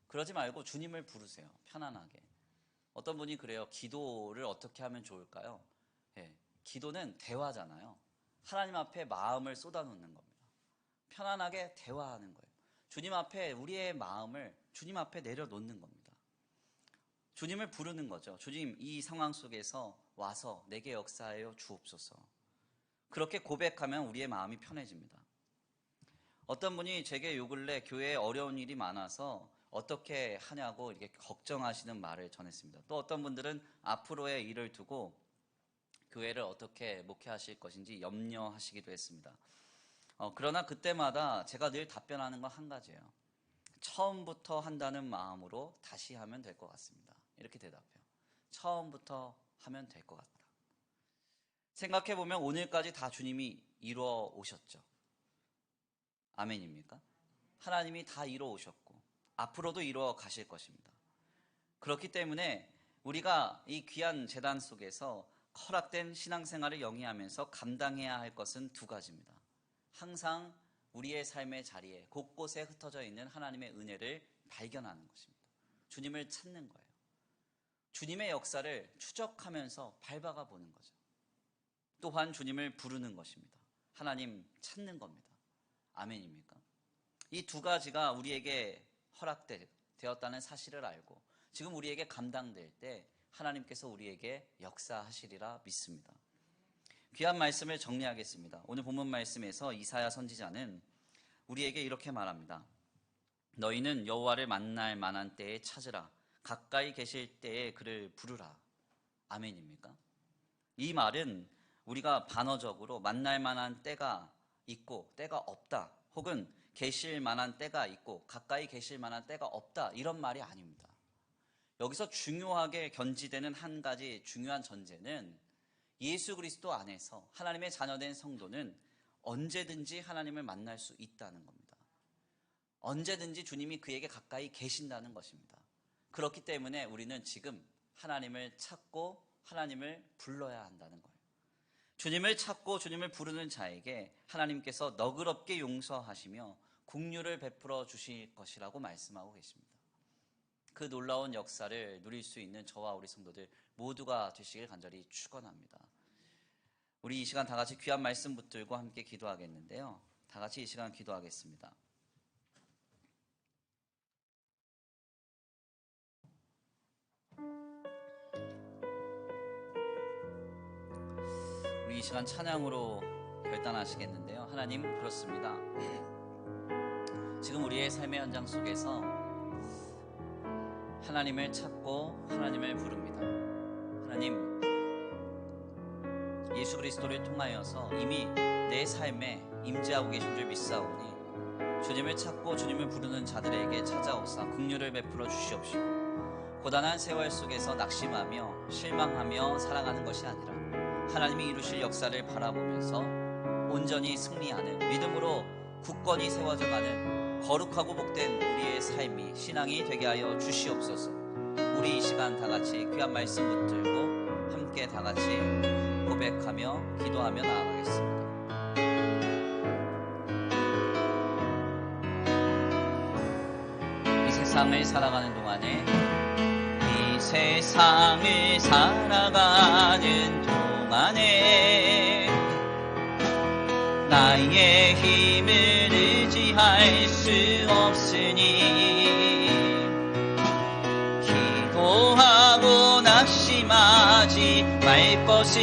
그러지 말고 주님을 부르세요. 편안하게. 어떤 분이 그래요. 기도를 어떻게 하면 좋을까요? 기도는 대화잖아요. 하나님 앞에 마음을 쏟아놓는 겁니다. 편안하게 대화하는 거예요. 주님 앞에 우리의 마음을 주님 앞에 내려놓는 겁니다. 주님을 부르는 거죠. 주님, 이 상황 속에서 와서 내게 역사하여 주옵소서. 그렇게 고백하면 우리의 마음이 편해집니다. 어떤 분이 제게 요 근래 교회에 어려운 일이 많아서 어떻게 하냐고 이렇게 걱정하시는 말을 전했습니다. 또 어떤 분들은 앞으로의 일을 두고 교회를 어떻게 목회하실 것인지 염려하시기도 했습니다. 그러나 그때마다 제가 늘 답변하는 건 한 가지예요. 처음부터 한다는 마음으로 다시 하면 될 것 같습니다. 이렇게 대답해요. 처음부터 하면 될 것 같다. 생각해보면 오늘까지 다 주님이 이루어 오셨죠. 아멘입니까? 하나님이 다 이루어 오셨고 앞으로도 이루어 가실 것입니다. 그렇기 때문에 우리가 이 귀한 제단 속에서 허락된 신앙생활을 영위하면서 감당해야 할 것은 두 가지입니다. 항상 우리의 삶의 자리에 곳곳에 흩어져 있는 하나님의 은혜를 발견하는 것입니다. 주님을 찾는 거예요. 주님의 역사를 추적하면서 밟아가 보는 거죠. 또한 주님을 부르는 것입니다. 하나님 찾는 겁니다. 아멘입니까? 이 두 가지가 우리에게 허락되었다는 사실을 알고 지금 우리에게 감당될 때 하나님께서 우리에게 역사하시리라 믿습니다. 귀한 말씀을 정리하겠습니다. 오늘 본문 말씀에서 이사야 선지자는 우리에게 이렇게 말합니다. 너희는 여호와를 만날 만한 때에 찾으라. 가까이 계실 때에 그를 부르라. 아멘입니까? 이 말은 우리가 반어적으로 만날 만한 때가 있고 때가 없다, 혹은 계실 만한 때가 있고 가까이 계실 만한 때가 없다, 이런 말이 아닙니다. 여기서 중요하게 견지되는 한 가지 중요한 전제는 예수 그리스도 안에서 하나님의 자녀된 성도는 언제든지 하나님을 만날 수 있다는 겁니다. 언제든지 주님이 그에게 가까이 계신다는 것입니다. 그렇기 때문에 우리는 지금 하나님을 찾고 하나님을 불러야 한다는 거예요. 주님을 찾고 주님을 부르는 자에게 하나님께서 너그럽게 용서하시며 긍휼을 베풀어 주실 것이라고 말씀하고 계십니다. 그 놀라운 역사를 누릴 수 있는 저와 우리 성도들 모두가 되시길 간절히 축원합니다. 우리 이 시간 다 같이 귀한 말씀 붙들고 함께 기도하겠는데요. 다 같이 이 시간 기도하겠습니다. 우리 이 시간 찬양으로 결단하시겠는데요. 하나님, 그렇습니다. 지금 우리의 삶의 현장 속에서 하나님을 찾고 하나님을 부릅니다. 하나님, 예수 그리스도를 통하여서 이미 내 삶에 임재하고 계신 줄 믿사오니 주님을 찾고 주님을 부르는 자들에게 찾아오사 긍휼을 베풀어 주시옵시고, 고단한 세월 속에서 낙심하며 실망하며 살아가는 것이 아니라 하나님이 이루실 역사를 바라보면서 온전히 승리하는 믿음으로 굳건히 세워져 가는 거룩하고 복된 우리의 삶이 신앙이 되게 하여 주시옵소서. 우리 이 시간 다 같이 귀한 말씀 붙들고 함께 다 같이 고백하며 기도하며 나아가겠습니다. 이 세상을 살아가는 동안에, 이 세상을 살아가는 동안에 동안에 나의 힘을 의지할 수 없으니 기도하고 낙심하지 말 것은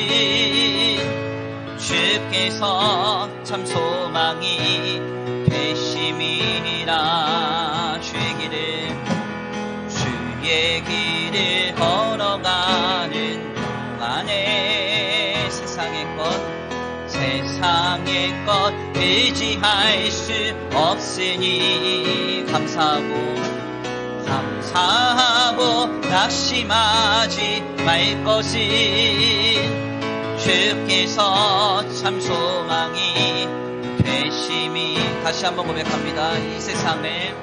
주께서 참 소망이 되심이라. 주의 길을 걸어가는 동안에 세상의 것 의지할 수 없으니 감사하고 낙심하지 말 것은 주께서 참 소망이 되심이. 다시 한번 고백합니다. 이 세상을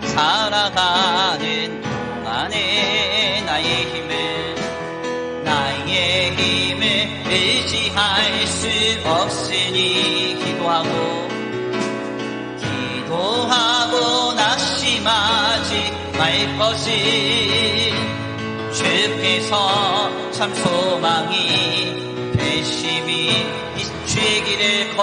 살아가는 동안에 나의 힘을 의지할 수 없으니 기도하고 낙심하지 말 것은 주께서 참 소망이 되심이. 주의 길을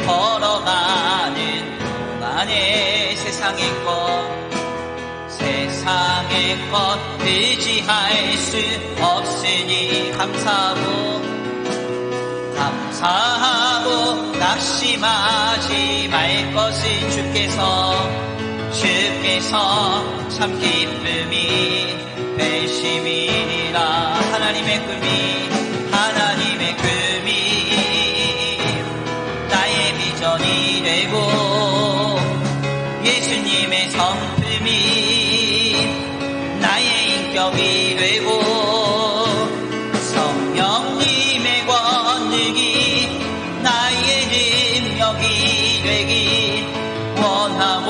걸어가는 동안에 세상의 것 의지할 수 없으니 감사하고 낙심하지 말 것은 주께서 참 기쁨이 되심이니라. 하나님의 꿈이 나의 비전이 되고 예수님의 성품이 나의 인격이 되고 성령님의 권능이 나의 능력이 되길 원하고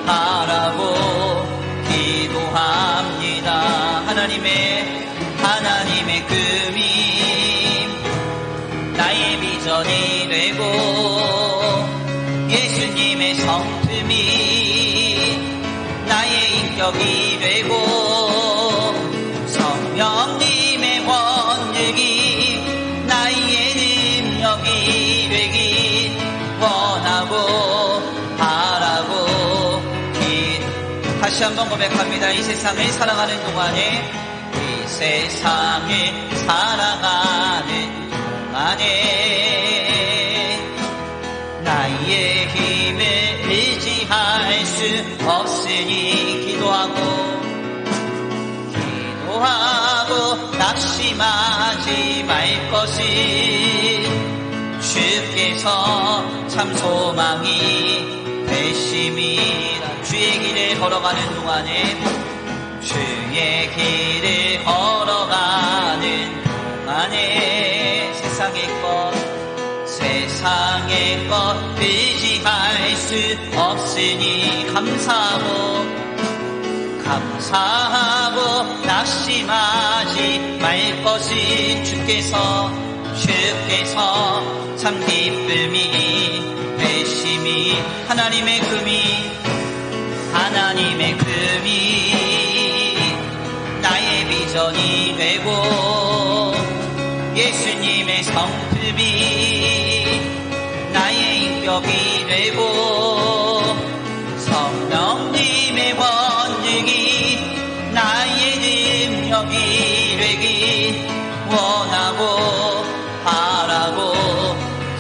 바라고 기도합니다. 하나님의 꿈이 나의 비전이 되고 예수님의 성품이 나의 인격이 되고 성령님의 권능이 나의 능력이 되길 원하고 바라고 다시 한번 고백합니다. 이 세상을 살아가는 동안에 나의 힘을 의지할 수 없으니 기도하고 낙심하지 말 것은 주께서 참 소망이 되심이라. 주의 길을 걸어가는 동안에 세상의 것 의지할 수 없으니 감사하고 낙심하지 말 것은 주께서 참 기쁨이 되심이. 하나님의 금이 나의 비전이 되고 예수님의 성품이 나의 인격이 되고 성령님의 권능이 나의 능력이 되길 원하고 바라고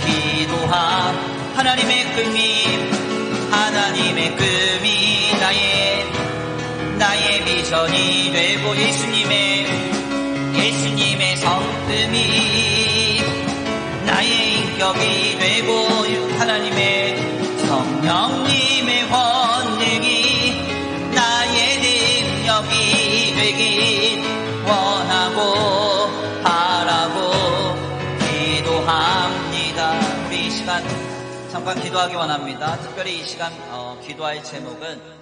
기도함. 하나님의 꿈이 나의 비전이 되고 예수님의 성품이 나의 인격이 되고 하나님의 성령님의 권능이 나의 능력이 되길 원하고 바라고 기도합니다. 우리 이 시간 잠깐 기도하기 원합니다. 특별히 이 시간 기도할 제목은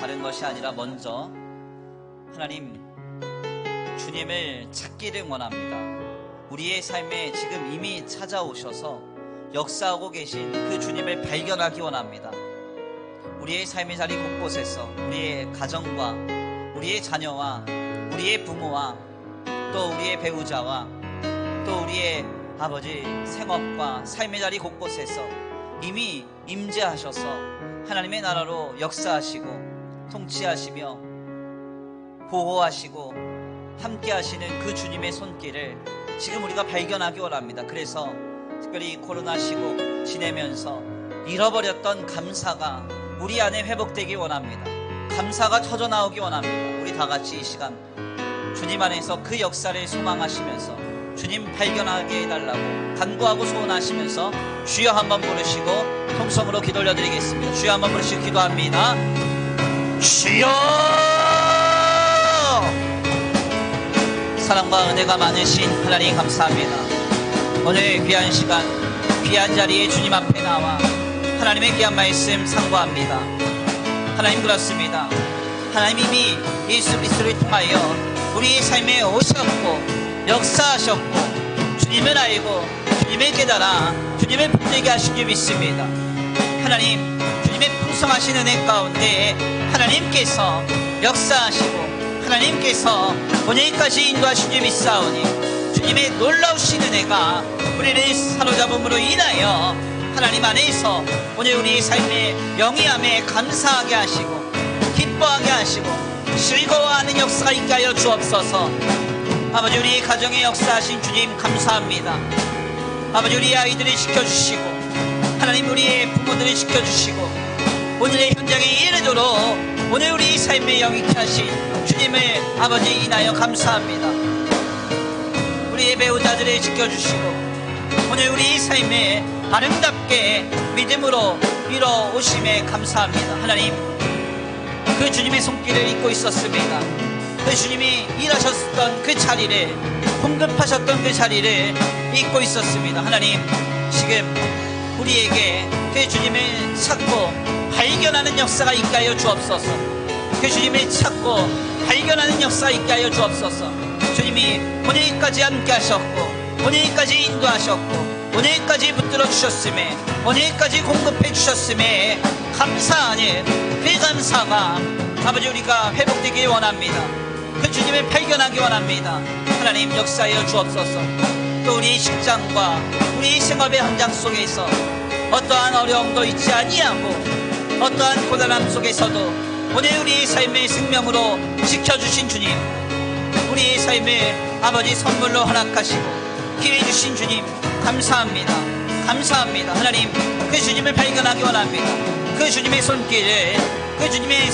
다른 것이 아니라 먼저 하나님 주님을 찾기를 원합니다. 우리의 삶에 지금 이미 찾아오셔서 역사하고 계신 그 주님을 발견하기 원합니다. 우리의 삶의 자리 곳곳에서 우리의 가정과 우리의 자녀와 우리의 부모와 또 우리의 배우자와 또 우리의 아버지 생업과 삶의 자리 곳곳에서 이미 임재하셔서 하나님의 나라로 역사하시고 통치하시며 보호하시고 함께 하시는 그 주님의 손길을 지금 우리가 발견하기 원합니다. 그래서 특별히 코로나 시국 지내면서 잃어버렸던 감사가 우리 안에 회복되기 원합니다. 감사가 터져나오기 원합니다. 우리 다 같이 이 시간 주님 안에서 그 역사를 소망하시면서 주님 발견하게 해달라고 간구하고 소원하시면서 주여 한번 부르시고 통성으로 기도 올려드리겠습니다. 주여 한번 부르시고 기도합니다. 주여! 사랑과 은혜가 많으신 하나님 감사합니다. 오늘 귀한 시간 귀한 자리에 주님 앞에 나와 하나님의 귀한 말씀 상고합니다. 하나님 그렇습니다. 하나님 이미 예수 그리스도를 통하여 우리의 삶에 오셨고 역사하셨고 주님을 알고 주님을 깨달아 주님을 붙들게 하신 줄 믿습니다. 하나님 주님의 풍성하신 은혜 가운데 하나님께서 역사하시고 하나님께서 오늘까지 인도하신 줄 믿사오니 주님의 놀라우신 은혜가 우리를 사로잡음으로 인하여 하나님 안에서 오늘 우리의 삶의 영위함에 감사하게 하시고 기뻐하게 하시고 즐거워하는 역사가 있게 하여 주옵소서. 아버지 우리 가정에 역사하신 주님 감사합니다. 아버지 우리 아이들을 지켜주시고 하나님 우리의 부모들을 지켜주시고 오늘의 현장에 이르도록 오늘 우리 삶에 영위케 하신 주님을 아버지 인하여 감사합니다. 우리의 배우자들을 지켜주시고 오늘 우리 삶에 아름답게 믿음으로 이뤄오심에 감사합니다. 하나님 그 주님의 손길을 잊고 있었습니다. 그 주님이 일하셨던 그 자리를 공급하셨던 그 자리를 잊고 있었습니다. 하나님 지금 우리에게 그 주님을 찾고 발견하는 역사가 있게 하여 주옵소서. 그 주님을 찾고 발견하는 역사가 있게 하여 주옵소서. 주님이 오늘까지 함께 하셨고 오늘까지 인도하셨고 오늘까지 붙들어 주셨음에 오늘까지 공급해 주셨음에 감사하니 그 감사가 아버지 우리가 회복되길 원합니다. 그 주님을 발견하기 원합니다. 하나님 역사하여 주옵소서. 또 우리 직장과 우리 생업의 현장 속에서 어떠한 어려움도 있지 아니하고 어떠한 고단함 속에서도 오늘 우리의 삶의 생명으로 지켜주신 주님, 우리의 삶을 아버지 선물로 허락하시고 기회 주신 주님 감사합니다. 감사합니다. 하나님 그 주님을 발견하기 원합니다. 그 주님의 손길을 그 주님의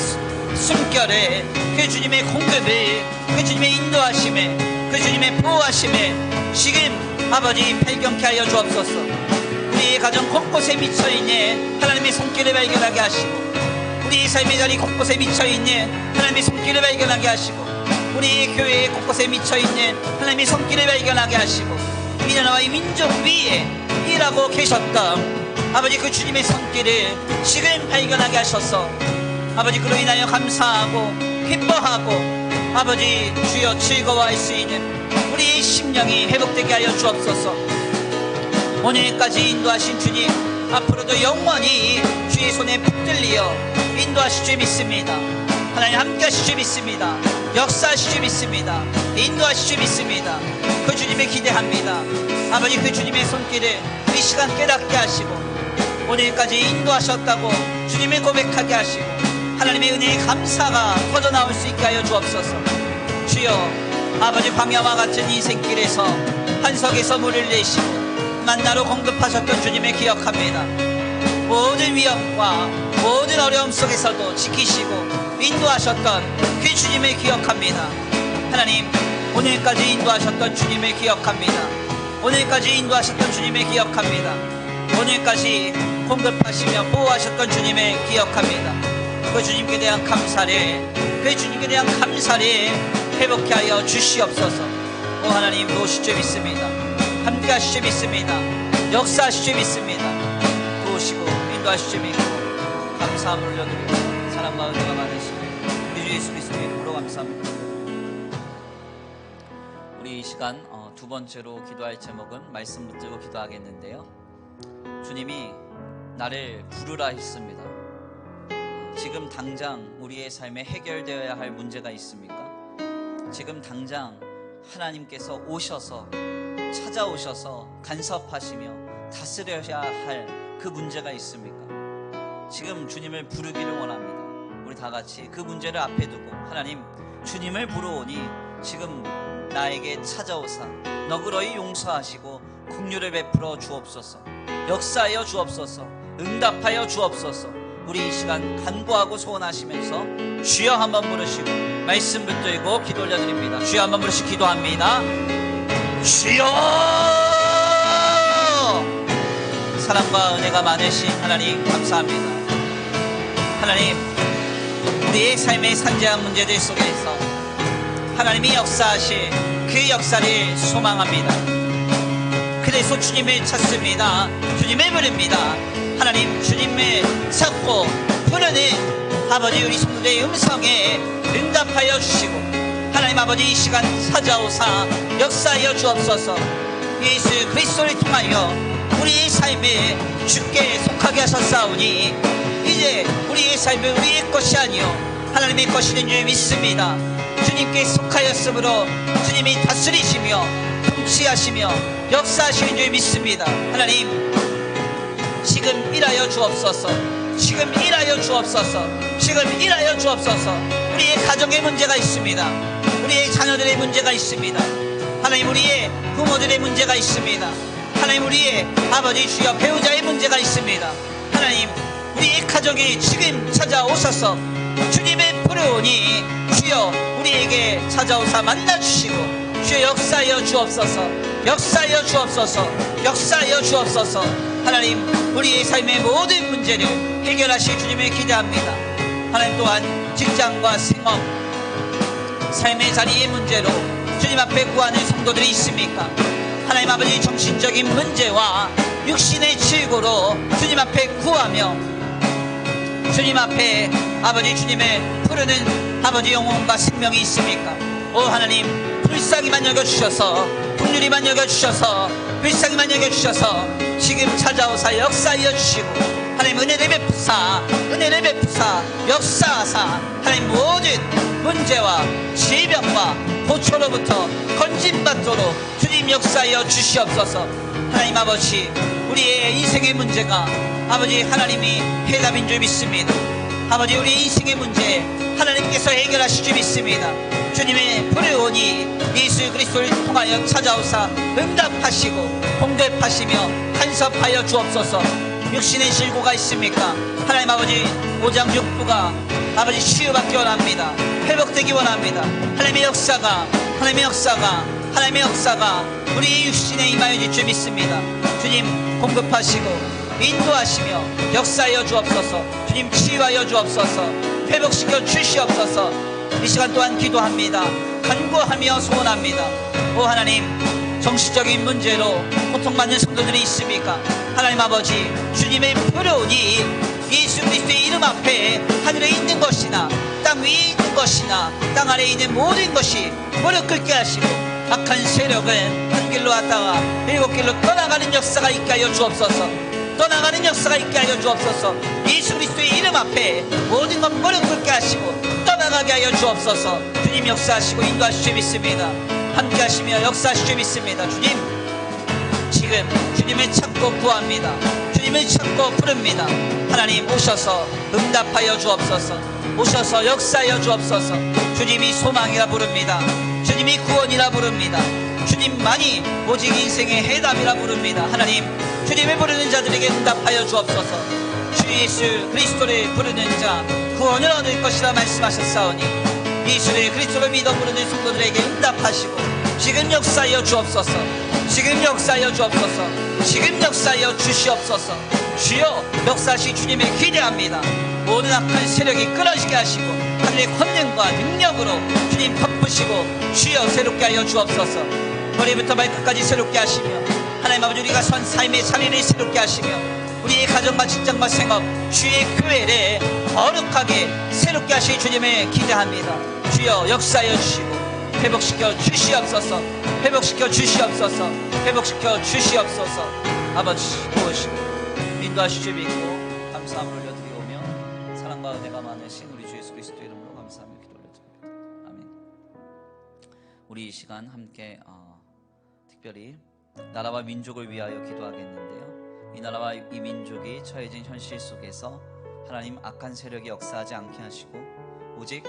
숨결을 그 주님의 공급을 그 주님의 인도하심에 그 주님의 보호하심에 지금 아버지 발견케 하여 주옵소서. 우리의 가정 곳곳에 미쳐있는 하나님의 손길을 발견하게 하시고 우리의 삶의 자리 곳곳에 미쳐있는 하나님의 손길을 발견하게 하시고 우리의 교회 곳곳에 미쳐있는 하나님의 손길을 발견하게 하시고 이 나라와 이 민족 위에 일하고 계셨던 아버지 그 주님의 손길을 지금 발견하게 하셔서 아버지 그로 인하여 감사하고 기뻐하고 아버지 주여 즐거워할 수 있는 우리의 심령이 회복되게 하여 주옵소서. 오늘까지 인도하신 주님 앞으로도 영원히 주의 손에 붙들리어 인도하실 줄 믿습니다. 하나님 함께 하실 줄 믿습니다. 역사하실 줄 믿습니다. 인도하실 줄 믿습니다. 그 주님을 기대합니다. 아버지 그 주님의 손길을 이 시간 깨닫게 하시고 오늘까지 인도하셨다고 주님을 고백하게 하시고 하나님의 은혜의 감사가 터져나올 수 있게 하여 주옵소서. 주여 아버지 광야와 같은 인생길에서 한석에서 물을 내시고 만나로 공급하셨던 주님을 기억합니다. 모든 위험과 모든 어려움 속에서도 지키시고 인도하셨던 그 주님을 기억합니다. 하나님 오늘까지 인도하셨던 주님을 기억합니다. 오늘까지 인도하셨던 주님을 기억합니다. 오늘까지 공급하시며 보호하셨던 주님을 기억합니다. 그 주님께 대한 감사를 그 주님께 대한 감사를 회복케 하여 주시옵소서. 오 하나님 도우실 줄 믿습니다. 함께 하실 줄 믿습니다. 역사하실 줄 믿습니다. 도우시고 인도하실 줄 믿고 감사함을 올려드리고 사랑과 은혜가 많으시니 우리 주 예수 그리스도의 이름으로 감사합니다. 우리 이 시간 두 번째로 기도할 제목은 말씀 붙들고 기도하겠는데요. 주님이 나를 부르라 했습니다. 지금 당장 우리의 삶에 해결되어야 할 문제가 있습니까? 지금 당장 하나님께서 오셔서 찾아오셔서 간섭하시며 다스려야 할 그 문제가 있습니까? 지금 주님을 부르기를 원합니다. 우리 다 같이 그 문제를 앞에 두고 하나님, 주님을 부르오니 지금 나에게 찾아오사 너그러이 용서하시고 긍휼을 베풀어 주옵소서. 역사하여 주옵소서. 응답하여 주옵소서. 우리 이 시간 간구하고 소원하시면서 주여 한번 부르시고 말씀 붙들고 기도 올려드립니다. 주여 한번 부르시고 기도합니다. 주여! 사랑과 은혜가 많으신 하나님 감사합니다. 하나님, 우리의 삶의 산재한 문제들 속에서 하나님이 역사하실 그 역사를 소망합니다. 그래서 주님을 찾습니다. 주님을 부릅니다. 하나님, 주님을 찾고 부르는 아버지 우리 성도들의 음성에 응답하여 주시고 하나님 아버지 이 시간 찾아오사 역사하여 주옵소서. 예수 그리스도를 통하여 우리의 삶에 주께 속하게 하셨사오니 이제 우리의 삶은 우리의 것이 아니요 하나님의 것이 된 줄 믿습니다. 주님께 속하였으므로 주님이 다스리시며 통치하시며 역사하시는 줄 믿습니다. 하나님, 지금 일하여 주옵소서. 지금 일하여 주옵소서. 지금 일하여 주옵소서. 우리의 가정에 문제가 있습니다. 우리의 자녀들의 문제가 있습니다. 하나님, 우리의 부모들의 문제가 있습니다. 하나님, 우리의 아버지 주여 배우자의 문제가 있습니다. 하나님, 우리의 가정에 지금 찾아오셔서 주님의 부르오니 주여 우리에게 찾아오사 만나주시고 주여 역사하여 주옵소서. 역사하여 주옵소서. 역사하여 주옵소서. 하나님, 우리의 삶의 모든 문제를 해결하실 주님을 기대합니다. 하나님, 또한 직장과 생업, 삶의 자리의 문제로 주님 앞에 구하는 성도들이 있습니까? 하나님 아버지, 정신적인 문제와 육신의 질고로 주님 앞에 구하며 주님 앞에 아버지 주님의 부르는 아버지 영혼과 생명이 있습니까? 오 하나님, 불쌍히만 여겨주셔서, 긍휼히만 여겨주셔서, 불쌍히만 여겨주셔서 지금 찾아오사 역사하여 주시고 하나님 은혜를 베푸사, 은혜를 베푸사 역사하사 하나님 모든 문제와 질병과 고초로부터 건진받도록 주님 역사하여 주시옵소서. 하나님 아버지, 우리의 인생의 문제가 아버지 하나님이 해답인 줄 믿습니다. 아버지, 우리 인생의 문제 하나님께서 해결하실 줄 믿습니다. 주님의 부르오니 예수 그리스도를 통하여 찾아오사 응답하시고 공급하시며 간섭하여 주옵소서. 육신의 질고가 있습니까? 하나님 아버지, 오장육부가 아버지 치유받기 원합니다. 회복되기 원합니다. 하나님의 역사가, 하나님의 역사가, 하나님의 역사가 우리 육신에 임하여질 줄 믿습니다. 주님 공급하시고 인도하시며 역사하여 주옵소서. 주님 치유하여 주옵소서. 회복시켜 주시옵소서. 이 시간 또한 기도합니다. 간구하며 소원합니다. 오 하나님, 정신적인 문제로 고통받는 성도들이 있습니까? 하나님 아버지, 주님의 부르오니 예수 그리스도의 이름 앞에 하늘에 있는 것이나 땅 위에 있는 것이나 땅 아래에 있는 모든 것이 무릎 꿇게 하시고 악한 세력은 한 길로 왔다가 일곱 길로 떠나가는 역사가 있게 하여 주옵소서. 떠나가는 역사가 있게 하여 주옵소서. 예수 그리스도의 이름 앞에 모든 것 무릎 꿇게 하시고 떠나가게 하여 주옵소서. 주님 역사하시고 인도하실 줄 믿습니다. 함께 하시며 역사하실 줄 믿습니다. 주님, 지금 주님을 찾고 구합니다. 주님을 찾고 부릅니다. 하나님 오셔서 응답하여 주옵소서. 오셔서 역사하여 주옵소서. 주님이 소망이라 부릅니다. 주님이 구원이라 부릅니다. 주님만이 오직 인생의 해답이라 부릅니다. 하나님, 주님을 부르는 자들에게 응답하여 주옵소서. 주 예수 그리스도를 부르는 자 구원을 얻을 것이라 말씀하셨사오니 예수를 그리스도를 믿어 부르는 성도들에게 응답하시고 지금 역사하여 주옵소서. 지금 역사하여 주옵소서. 지금 역사하여 주시옵소서. 주여 역사하시 주님을 기대합니다. 모든 악한 세력이 끊어지게 하시고 하늘의 권능과 능력으로 주님 덮으시고 주여 새롭게 하여 주옵소서. 머리부터 발끝까지 새롭게 하시며 하나님 아버지, 우리가 선 삶의 자리를 새롭게 하시며 우리의 가정과 직장과 생업, 주의 교회를 거룩하게 새롭게 하실 주님을 기대합니다. 주여 역사하여 주시고 회복시켜 주시옵소서. 회복시켜 주시옵소서. 회복시켜 주시옵소서. 아버지 도우시고 인도하실 줄 믿고 감사함을 올려드리오며 사랑과 은혜가 많으신 우리 주 예수 그리스도의 이름으로 감사하며 기도 올려드립니다. 아멘. 우리 이 시간 함께 특별히 나라와 민족을 위하여 기도하겠는데요, 이 나라와 이 민족이 처해진 현실 속에서 하나님 악한 세력이 역사하지 않게 하시고 오직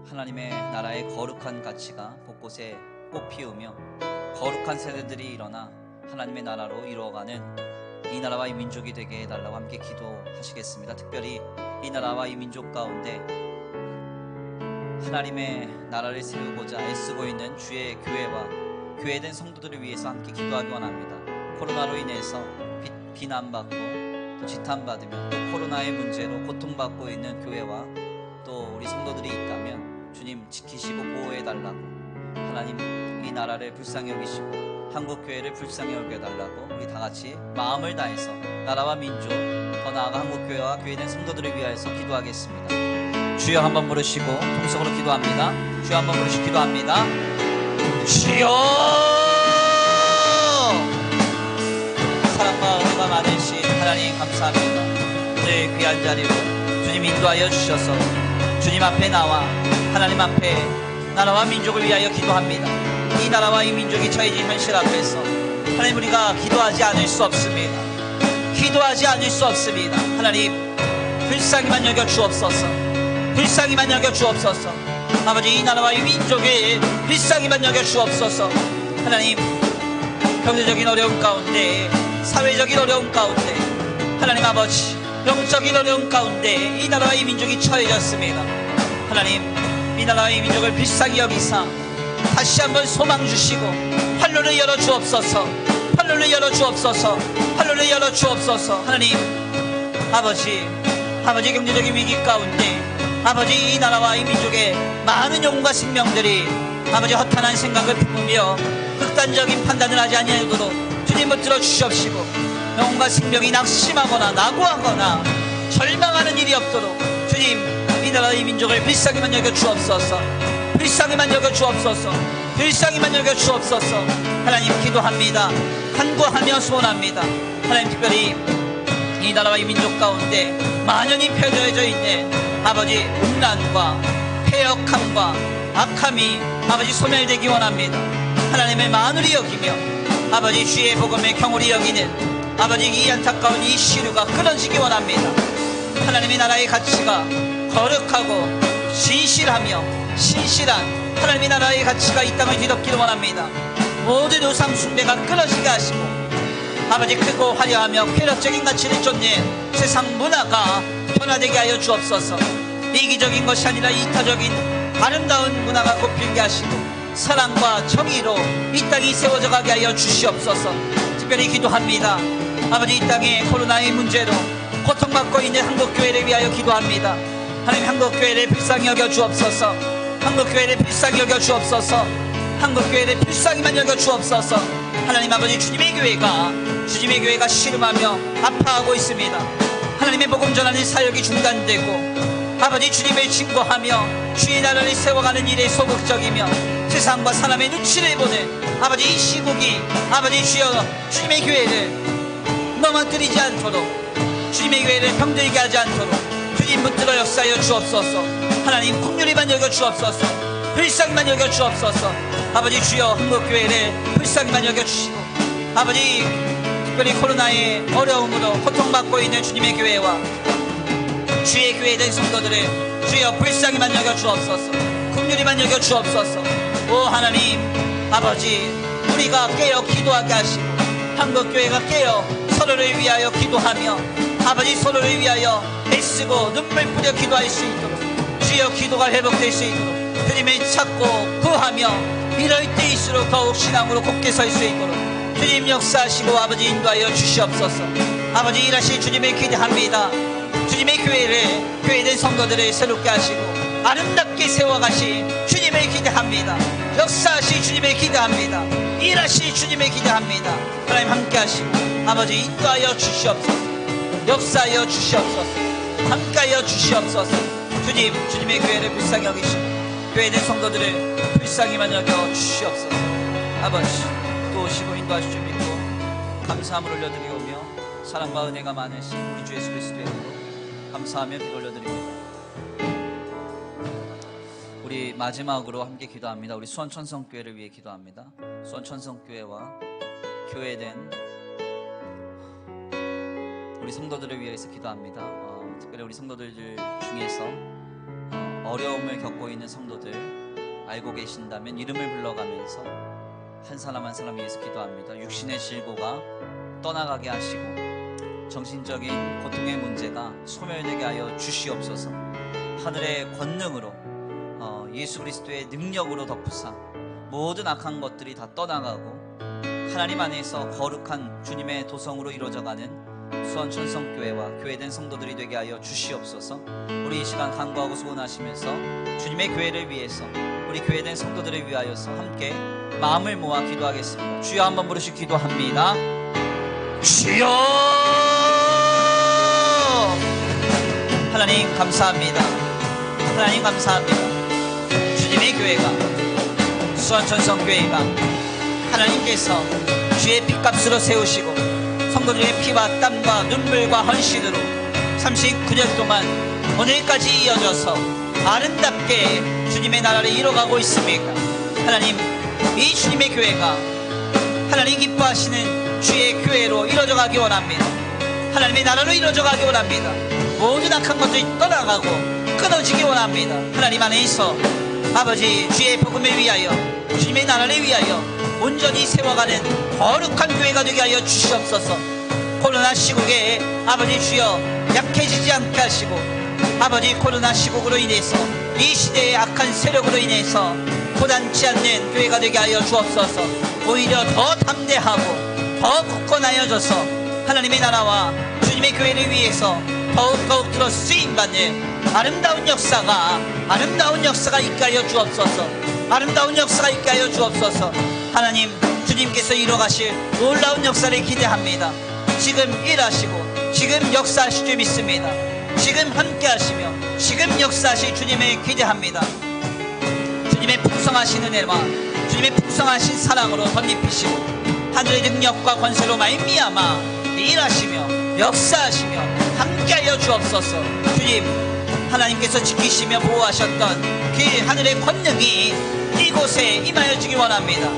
하나님의 나라의 거룩한 가치가 곳곳에 꽃피우며 거룩한 세대들이 일어나 하나님의 나라로 이루어가는 이 나라와 이 민족이 되게 해달라고 함께 기도하시겠습니다. 특별히 이 나라와 이 민족 가운데 하나님의 나라를 세우고자 애쓰고 있는 주의 교회와 교회된 성도들을 위해서 함께 기도하기 원합니다. 코로나로 인해서 비난받고 또 지탄받으며 또 코로나의 문제로 고통받고 있는 교회와 또 우리 성도들이 있다면 주님 지키시고 보호해달라고, 하나님 이 나라를 불쌍히 여기시고 한국교회를 불쌍히 여겨달라고 우리 다같이 마음을 다해서 나라와 민족, 더 나아가 한국교회와 교회된 성도들을 위하여서 기도하겠습니다. 주여 한번 부르시고 통성으로 기도합니다. 주여 한번 부르시고 기도합니다. 주여! 사랑과 은혜가 많으신 하나님 감사합니다. 오늘 귀한 자리로 주님 인도하여 주셔서 주님 앞에 나와 하나님 앞에 나라와 민족을 위하여 기도합니다. 이 나라와 이 민족이 처해진 현실 앞에서 하나님 우리가 기도하지 않을 수 없습니다. 기도하지 않을 수 없습니다. 하나님 불쌍히만 여겨 주옵소서. 불쌍히만 여겨 주옵소서. 아버지 이 나라와 이 민족을 불쌍히만 여겨 주옵소서. 하나님 경제적인 어려움 가운데, 사회적인 어려움 가운데, 하나님 아버지 영적인 어려움 가운데 이 나라와 이 민족이 처해졌습니다. 하나님 이 나라와 이 민족을 불쌍히 여기사 다시 한번 소망 주시고 활로를 열어 주옵소서. 활로를 열어 주옵소서. 활로를 열어 주옵소서. 하나님 아버지 경제적인 위기 가운데 아버지 이 나라와 이 민족의 많은 영혼과 생명들이 아버지 허탄한 생각을 품으며 극단적인 판단을 하지 아니하도록 주님 붙들어 주시옵시고, 영혼과 생명이 낙심하거나 낙오하거나 절망하는 일이 없도록 주님 이 나라와 이 민족을 불쌍히만 여겨 주옵소서. 불쌍히만 여겨 주옵소서. 불쌍히만 여겨 주옵소서. 하나님 기도합니다. 간구하며 소원합니다. 하나님 특별히 이 나라와 이 민족 가운데 만연히 펴져져 있는 아버지 음란과 폐역함과 악함이 아버지 소멸되기 원합니다. 하나님의 마늘이 여기며 아버지 주의 복음의 경홀히 여기는 아버지 이 안타까운 이 시류가 끊어지기 원합니다. 하나님의 나라의 가치가 거룩하고 진실하며 신실한 하나님의 나라의 가치가 이 땅을 뒤덮기를 원합니다. 모든 우상 숭배가 끊어지게 하시고 아버지 크고 화려하며 쾌락적인 가치를 쫓는 세상 문화가 변화되게 하여 주옵소서. 이기적인 것이 아니라 이타적인 아름다운 문화가 곱필게 하시고 사랑과 정의로 이 땅이 세워져 가게 하여 주시옵소서. 특별히 기도합니다. 아버지 이 땅의 코로나의 문제로 고통받고 있는 한국교회를 위하여 기도합니다. 하나님 한국교회를 불쌍히 여겨 주옵소서. 한국교회를 불쌍히 여겨 주옵소서. 한국교회를 불쌍히만 여겨 주옵소서. 하나님 아버지 주님의 교회가 씨름하며 아파하고 있습니다. 하나님의 복음 전하는 사역이 중단되고 아버지 주님을 증거하며 주의 나라를 세워가는 일에 소극적이며 세상과 사람의 눈치를 보는 아버지 이 시국이 아버지 주여 주님의 교회를 넘어뜨리지 않도록, 주님의 교회를 병들게 하지 않도록 주님 붙들어 역사하여 주옵소서. 하나님 긍휼히만 여겨 주옵소서. 불쌍히만 여겨 주옵소서. 아버지 주여 한국교회를 불쌍히만 여겨 주시고 아버지 특별히 코로나의 어려움으로 고통받고 있는 주님의 교회와 주의 교회된 성도들을 주여 불쌍히만 여겨 주옵소서. 긍휼히만 여겨 주옵소서. 오 하나님 아버지 우리가 깨어 기도하게 하시고 한국교회가 깨어 서로를 위하여 기도하며 아버지 서로를 위하여 애쓰고 눈물 뿌려 기도할 수 있도록 주여 기도가 회복될 수 있도록 주님을 찾고 구하며 이럴 때일수록 더욱 신앙으로 굳게 설 수 있도록 주님 역사하시고 아버지 인도하여 주시옵소서. 아버지 일하실 주님을 기대합니다. 주님의 교회를 교회된 성도들을 새롭게 하시고 아름답게 세워가신 주님을 기대합니다. 역사하실 주님을 기대합니다. 일하실 주님을 기대합니다. 하나님 함께 하시고 아버지 인도하여 주시옵소서. 역사하여 주시옵소서. 함께하여 주시옵소서. 주님의 교회를 불쌍히 여기시고 교회된 성도들을 불쌍히만 여겨 주시옵소서. 아버지 또 오시고 인도하실 줄 믿고 감사함을 올려드리오며 사랑과 은혜가 많으신 우리 주 예수 그리스도의 이름으로 감사하며 기도 올려드립니다. 우리 마지막으로 함께 기도합니다. 우리 수원천성교회를 위해 기도합니다. 수원천성교회와 교회된 우리 성도들을 위해서 기도합니다. 특별히 우리 성도들 중에서 어려움을 겪고 있는 성도들 알고 계신다면 이름을 불러가면서 한 사람 한 사람 위해서 기도합니다. 육신의 질고가 떠나가게 하시고 정신적인 고통의 문제가 소멸되게 하여 주시옵소서. 하늘의 권능으로 예수 그리스도의 능력으로 덮으사 모든 악한 것들이 다 떠나가고 하나님 안에서 거룩한 주님의 도성으로 이루어져가는 수원천성교회와 교회된 성도들이 되게 하여 주시옵소서. 우리 이 시간 간구하고 소원하시면서 주님의 교회를 위해서 우리 교회된 성도들을 위하여서 함께 마음을 모아 기도하겠습니다. 주여 한번 부르시고 기도합니다. 주여! 하나님 감사합니다. 하나님 감사합니다. 주님의 교회가 수원천성교회가 하나님께서 주의 핏값으로 세우시고 성도들의 피와 땀과 눈물과 헌신으로 39년 동안 오늘까지 이어져서 아름답게 주님의 나라를 이뤄가고 있습니까? 하나님, 이 주님의 교회가 하나님 기뻐하시는 주의 교회로 이루어져 가기 원합니다. 하나님의 나라로 이루어져 가기 원합니다. 모든 악한 것들이 떠나가고 끊어지기 원합니다. 하나님 안에서 아버지 주의 복음을 위하여 주님의 나라를 위하여 온전히 세워가는 거룩한 교회가 되게 하여 주시옵소서. 코로나 시국에 아버지 주여 약해지지 않게 하시고 아버지 코로나 시국으로 인해서 이 시대의 악한 세력으로 인해서 고단치 않는 교회가 되게 하여 주옵소서. 오히려 더 담대하고 더 굳건하여져서 하나님의 나라와 주님의 교회를 위해서 더욱더욱 쓰임받는 아름다운 역사가 있게 하여 주옵소서. 아름다운 역사가 있게 하여 주옵소서. 하나님, 주님께서 이뤄가실 놀라운 역사를 기대합니다. 지금 일하시고 지금 역사하실 줄 믿습니다. 지금 함께 하시며 지금 역사하실 주님을 기대합니다. 주님의 풍성하신 은혜와 주님의 풍성하신 사랑으로 덧입히시고 하늘의 능력과 권세로 말미암아 일하시며 역사하시며 함께하여 주옵소서. 주님, 하나님께서 지키시며 보호하셨던 그 하늘의 권능이 이곳에 임하여 주기 원합니다.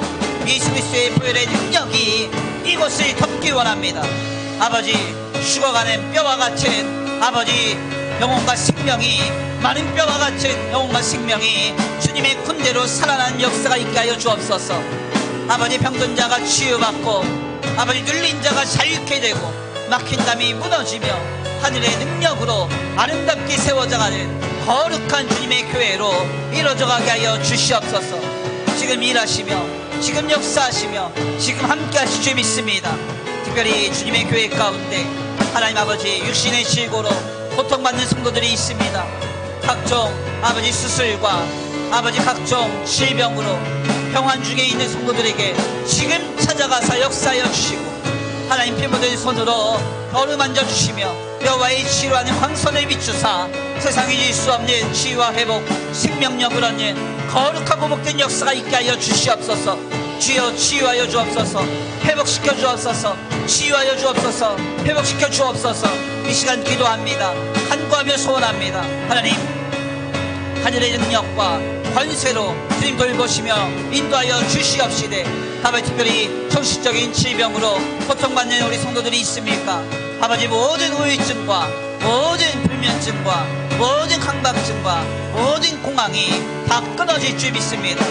예수 그리스도의 보혈의 능력이 이곳을 덮기 원합니다. 아버지, 죽어가는 뼈와 같은 아버지 영혼과 생명이, 마른 뼈와 같은 영혼과 생명이 주님의 군대로 살아나는 역사가 있게 하여 주옵소서. 아버지, 병든 자가 치유받고 아버지 눌린 자가 자유케 되고 막힌 담이 무너지며 하늘의 능력으로 아름답게 세워져가는 거룩한 주님의 교회로 이루어져가게 하여 주시옵소서. 지금 일하시며 지금 역사하시며 지금 함께 하실 줄 믿습니다. 특별히 주님의 교회 가운데 하나님 아버지 육신의 질고로 고통받는 성도들이 있습니다. 각종 아버지 수술과 아버지 각종 질병으로 병환 중에 있는 성도들에게 지금 찾아가서 역사하여 주시고 하나님 피 묻은 손으로 어루만져 주시며 여호와의 치료하는 황선을 비추사 세상이 질 수 없는 치유와 회복, 생명력을 얻는 거룩하고 복된 역사가 있게 하여 주시옵소서. 주여 치유하여 주옵소서. 회복시켜 주옵소서. 치유하여 주옵소서. 회복시켜 주옵소서. 이 시간 기도합니다. 간구하며 소원합니다. 하나님, 하늘의 능력과 권세로 주님 돌보시며 인도하여 주시옵시되 아버지, 특별히 정신적인 질병으로 고통받는 우리 성도들이 있습니까? 아버지, 모든 우울증과 모든 불면증과 모든 강박증과 모든 공황이 다 끊어질 줄 믿습니다.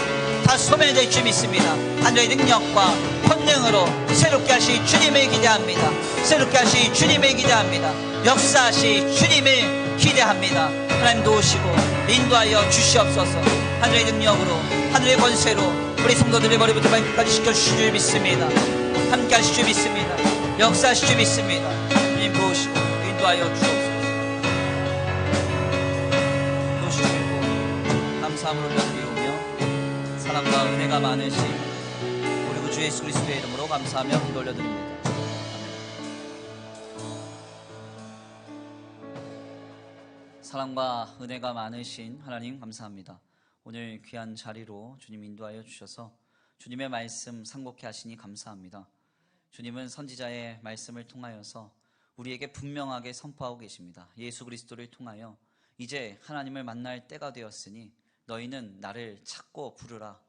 다 소멸될 줄 믿습니다. 하늘의 능력과 권능으로 새롭게 하실 주님을 기대합니다. 새롭게 하실 주님을 기대합니다. 역사하실 주님을 기대합니다. 하나님 도우시고 인도하여 주시옵소서. 하늘의 능력으로 하늘의 권세로 우리 성도들의 머리부터 발끝까지 시켜주실 줄 믿습니다. 함께 하실 줄 믿습니다. 역사하실 줄 믿습니다. 주님 도우시고 인도하여 주옵소서. 도우시고 감사함으로 드리오며 사랑과 은혜가 많으신 우리 구주 예수 그리스도의 이름으로 감사하며 기도 올려드립니다. 사랑과 은혜가 많으신 하나님 감사합니다. 오늘 귀한 자리로 주님 인도하여 주셔서 주님의 말씀 상고케 하시니 감사합니다. 주님은 선지자의 말씀을 통하여서 우리에게 분명하게 선포하고 계십니다. 예수 그리스도를 통하여 이제 하나님을 만날 때가 되었으니 너희는 나를 찾고 부르라.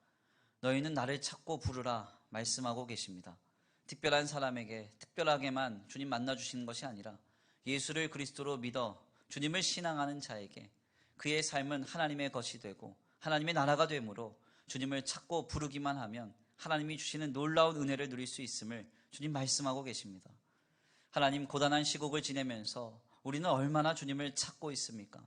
너희는 나를 찾고 부르라 말씀하고 계십니다. 특별한 사람에게 특별하게만 주님 만나주시는 것이 아니라 예수를 그리스도로 믿어 주님을 신앙하는 자에게 그의 삶은 하나님의 것이 되고 하나님의 나라가 되므로 주님을 찾고 부르기만 하면 하나님이 주시는 놀라운 은혜를 누릴 수 있음을 주님 말씀하고 계십니다. 하나님, 고단한 시국을 지내면서 우리는 얼마나 주님을 찾고 있습니까?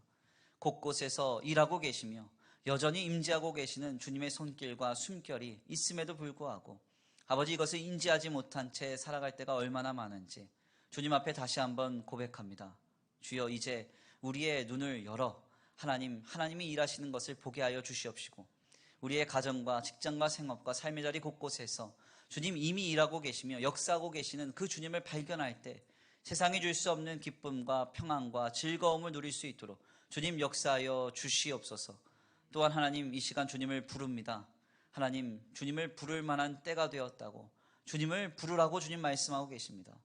곳곳에서 일하고 계시며 여전히 임재하고 계시는 주님의 손길과 숨결이 있음에도 불구하고 아버지, 이것을 인지하지 못한 채 살아갈 때가 얼마나 많은지 주님 앞에 다시 한번 고백합니다. 주여, 이제 우리의 눈을 열어 하나님이 일하시는 것을 보게 하여 주시옵시고 우리의 가정과 직장과 생업과 삶의 자리 곳곳에서 주님 이미 일하고 계시며 역사하고 계시는 그 주님을 발견할 때 세상이 줄 수 없는 기쁨과 평안과 즐거움을 누릴 수 있도록 주님 역사하여 주시옵소서. 또한 하나님, 이 시간 주님을 부릅니다. 하나님, 주님을 부를 만한 때가 되었다고 주님을 부르라고 주님 말씀하고 계십니다.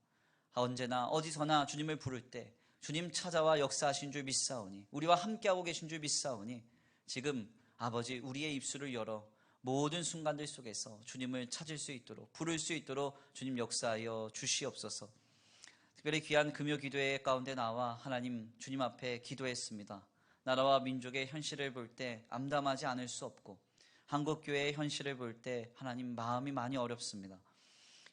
언제나 어디서나 주님을 부를 때 주님 찾아와 역사하신 줄 믿사오니 우리와 함께하고 계신 줄 믿사오니 지금 아버지, 우리의 입술을 열어 모든 순간들 속에서 주님을 찾을 수 있도록 부를 수 있도록 주님 역사하여 주시옵소서. 특별히 귀한 금요 기도회 가운데 나와 하나님 주님 앞에 기도했습니다. 나라와 민족의 현실을 볼 때 암담하지 않을 수 없고 한국교회의 현실을 볼 때 하나님 마음이 많이 어렵습니다.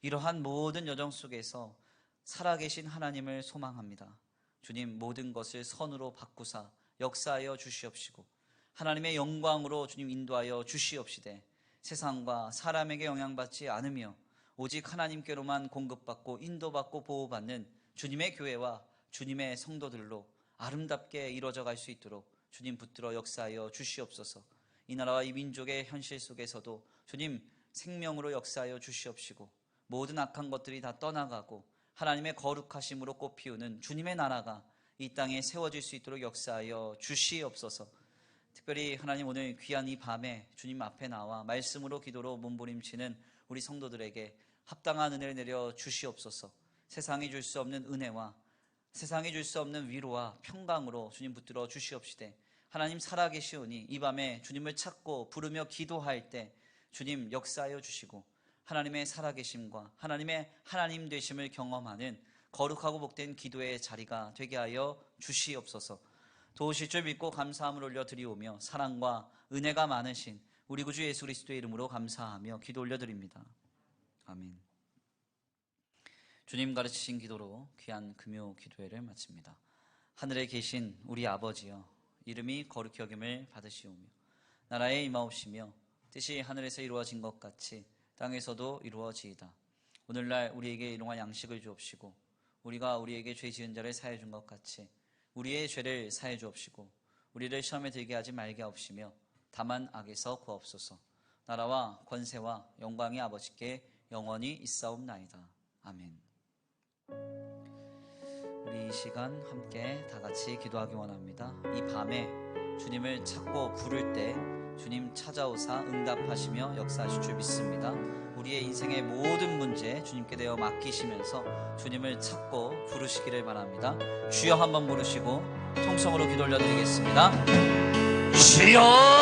이러한 모든 여정 속에서 살아계신 하나님을 소망합니다. 주님, 모든 것을 선으로 바꾸사 역사하여 주시옵시고 하나님의 영광으로 주님 인도하여 주시옵시되 세상과 사람에게 영향받지 않으며 오직 하나님께로만 공급받고 인도받고 보호받는 주님의 교회와 주님의 성도들로 아름답게 이루어져 갈 수 있도록 주님 붙들어 역사하여 주시옵소서. 이 나라와 이 민족의 현실 속에서도 주님 생명으로 역사하여 주시옵시고 모든 악한 것들이 다 떠나가고 하나님의 거룩하심으로 꽃피우는 주님의 나라가 이 땅에 세워질 수 있도록 역사하여 주시옵소서. 특별히 하나님, 오늘 귀한 이 밤에 주님 앞에 나와 말씀으로 기도로 몸부림치는 우리 성도들에게 합당한 은혜를 내려 주시옵소서. 세상이 줄 수 없는 은혜와 세상이 줄 수 없는 위로와 평강으로 주님 붙들어 주시옵시되 하나님 살아계시오니 이 밤에 주님을 찾고 부르며 기도할 때 주님 역사하여 주시고 하나님의 살아계심과 하나님의 하나님 되심을 경험하는 거룩하고 복된 기도의 자리가 되게 하여 주시옵소서. 도우실 줄 믿고 감사함을 올려드리오며 사랑과 은혜가 많으신 우리 구주 예수 그리스도의 이름으로 감사하며 기도 올려드립니다. 아멘. 주님 가르치신 기도로 귀한 금요 기도회를 마칩니다. 하늘에 계신 우리 아버지여, 이름이 거룩히 여김을 받으시오며 나라에 임하옵시며 뜻이 하늘에서 이루어진 것 같이 땅에서도 이루어지이다. 오늘날 우리에게 일용할 양식을 주옵시고 우리가 우리에게 죄 지은 자를 사해 준 것 같이 우리의 죄를 사해 주옵시고 우리를 시험에 들게 하지 말게 하옵시며 다만 악에서 구하옵소서. 나라와 권세와 영광이 아버지께 영원히 있사옵나이다. 아멘. 우리 이 시간 함께 다 같이 기도하기 원합니다. 이 밤에 주님을 찾고 부를 때 주님 찾아오사 응답하시며 역사하실 줄 믿습니다. 우리의 인생의 모든 문제 주님께 되어 맡기시면서 주님을 찾고 부르시기를 바랍니다. 주여 한번 부르시고 통성으로 기도 올려드리겠습니다. 주여!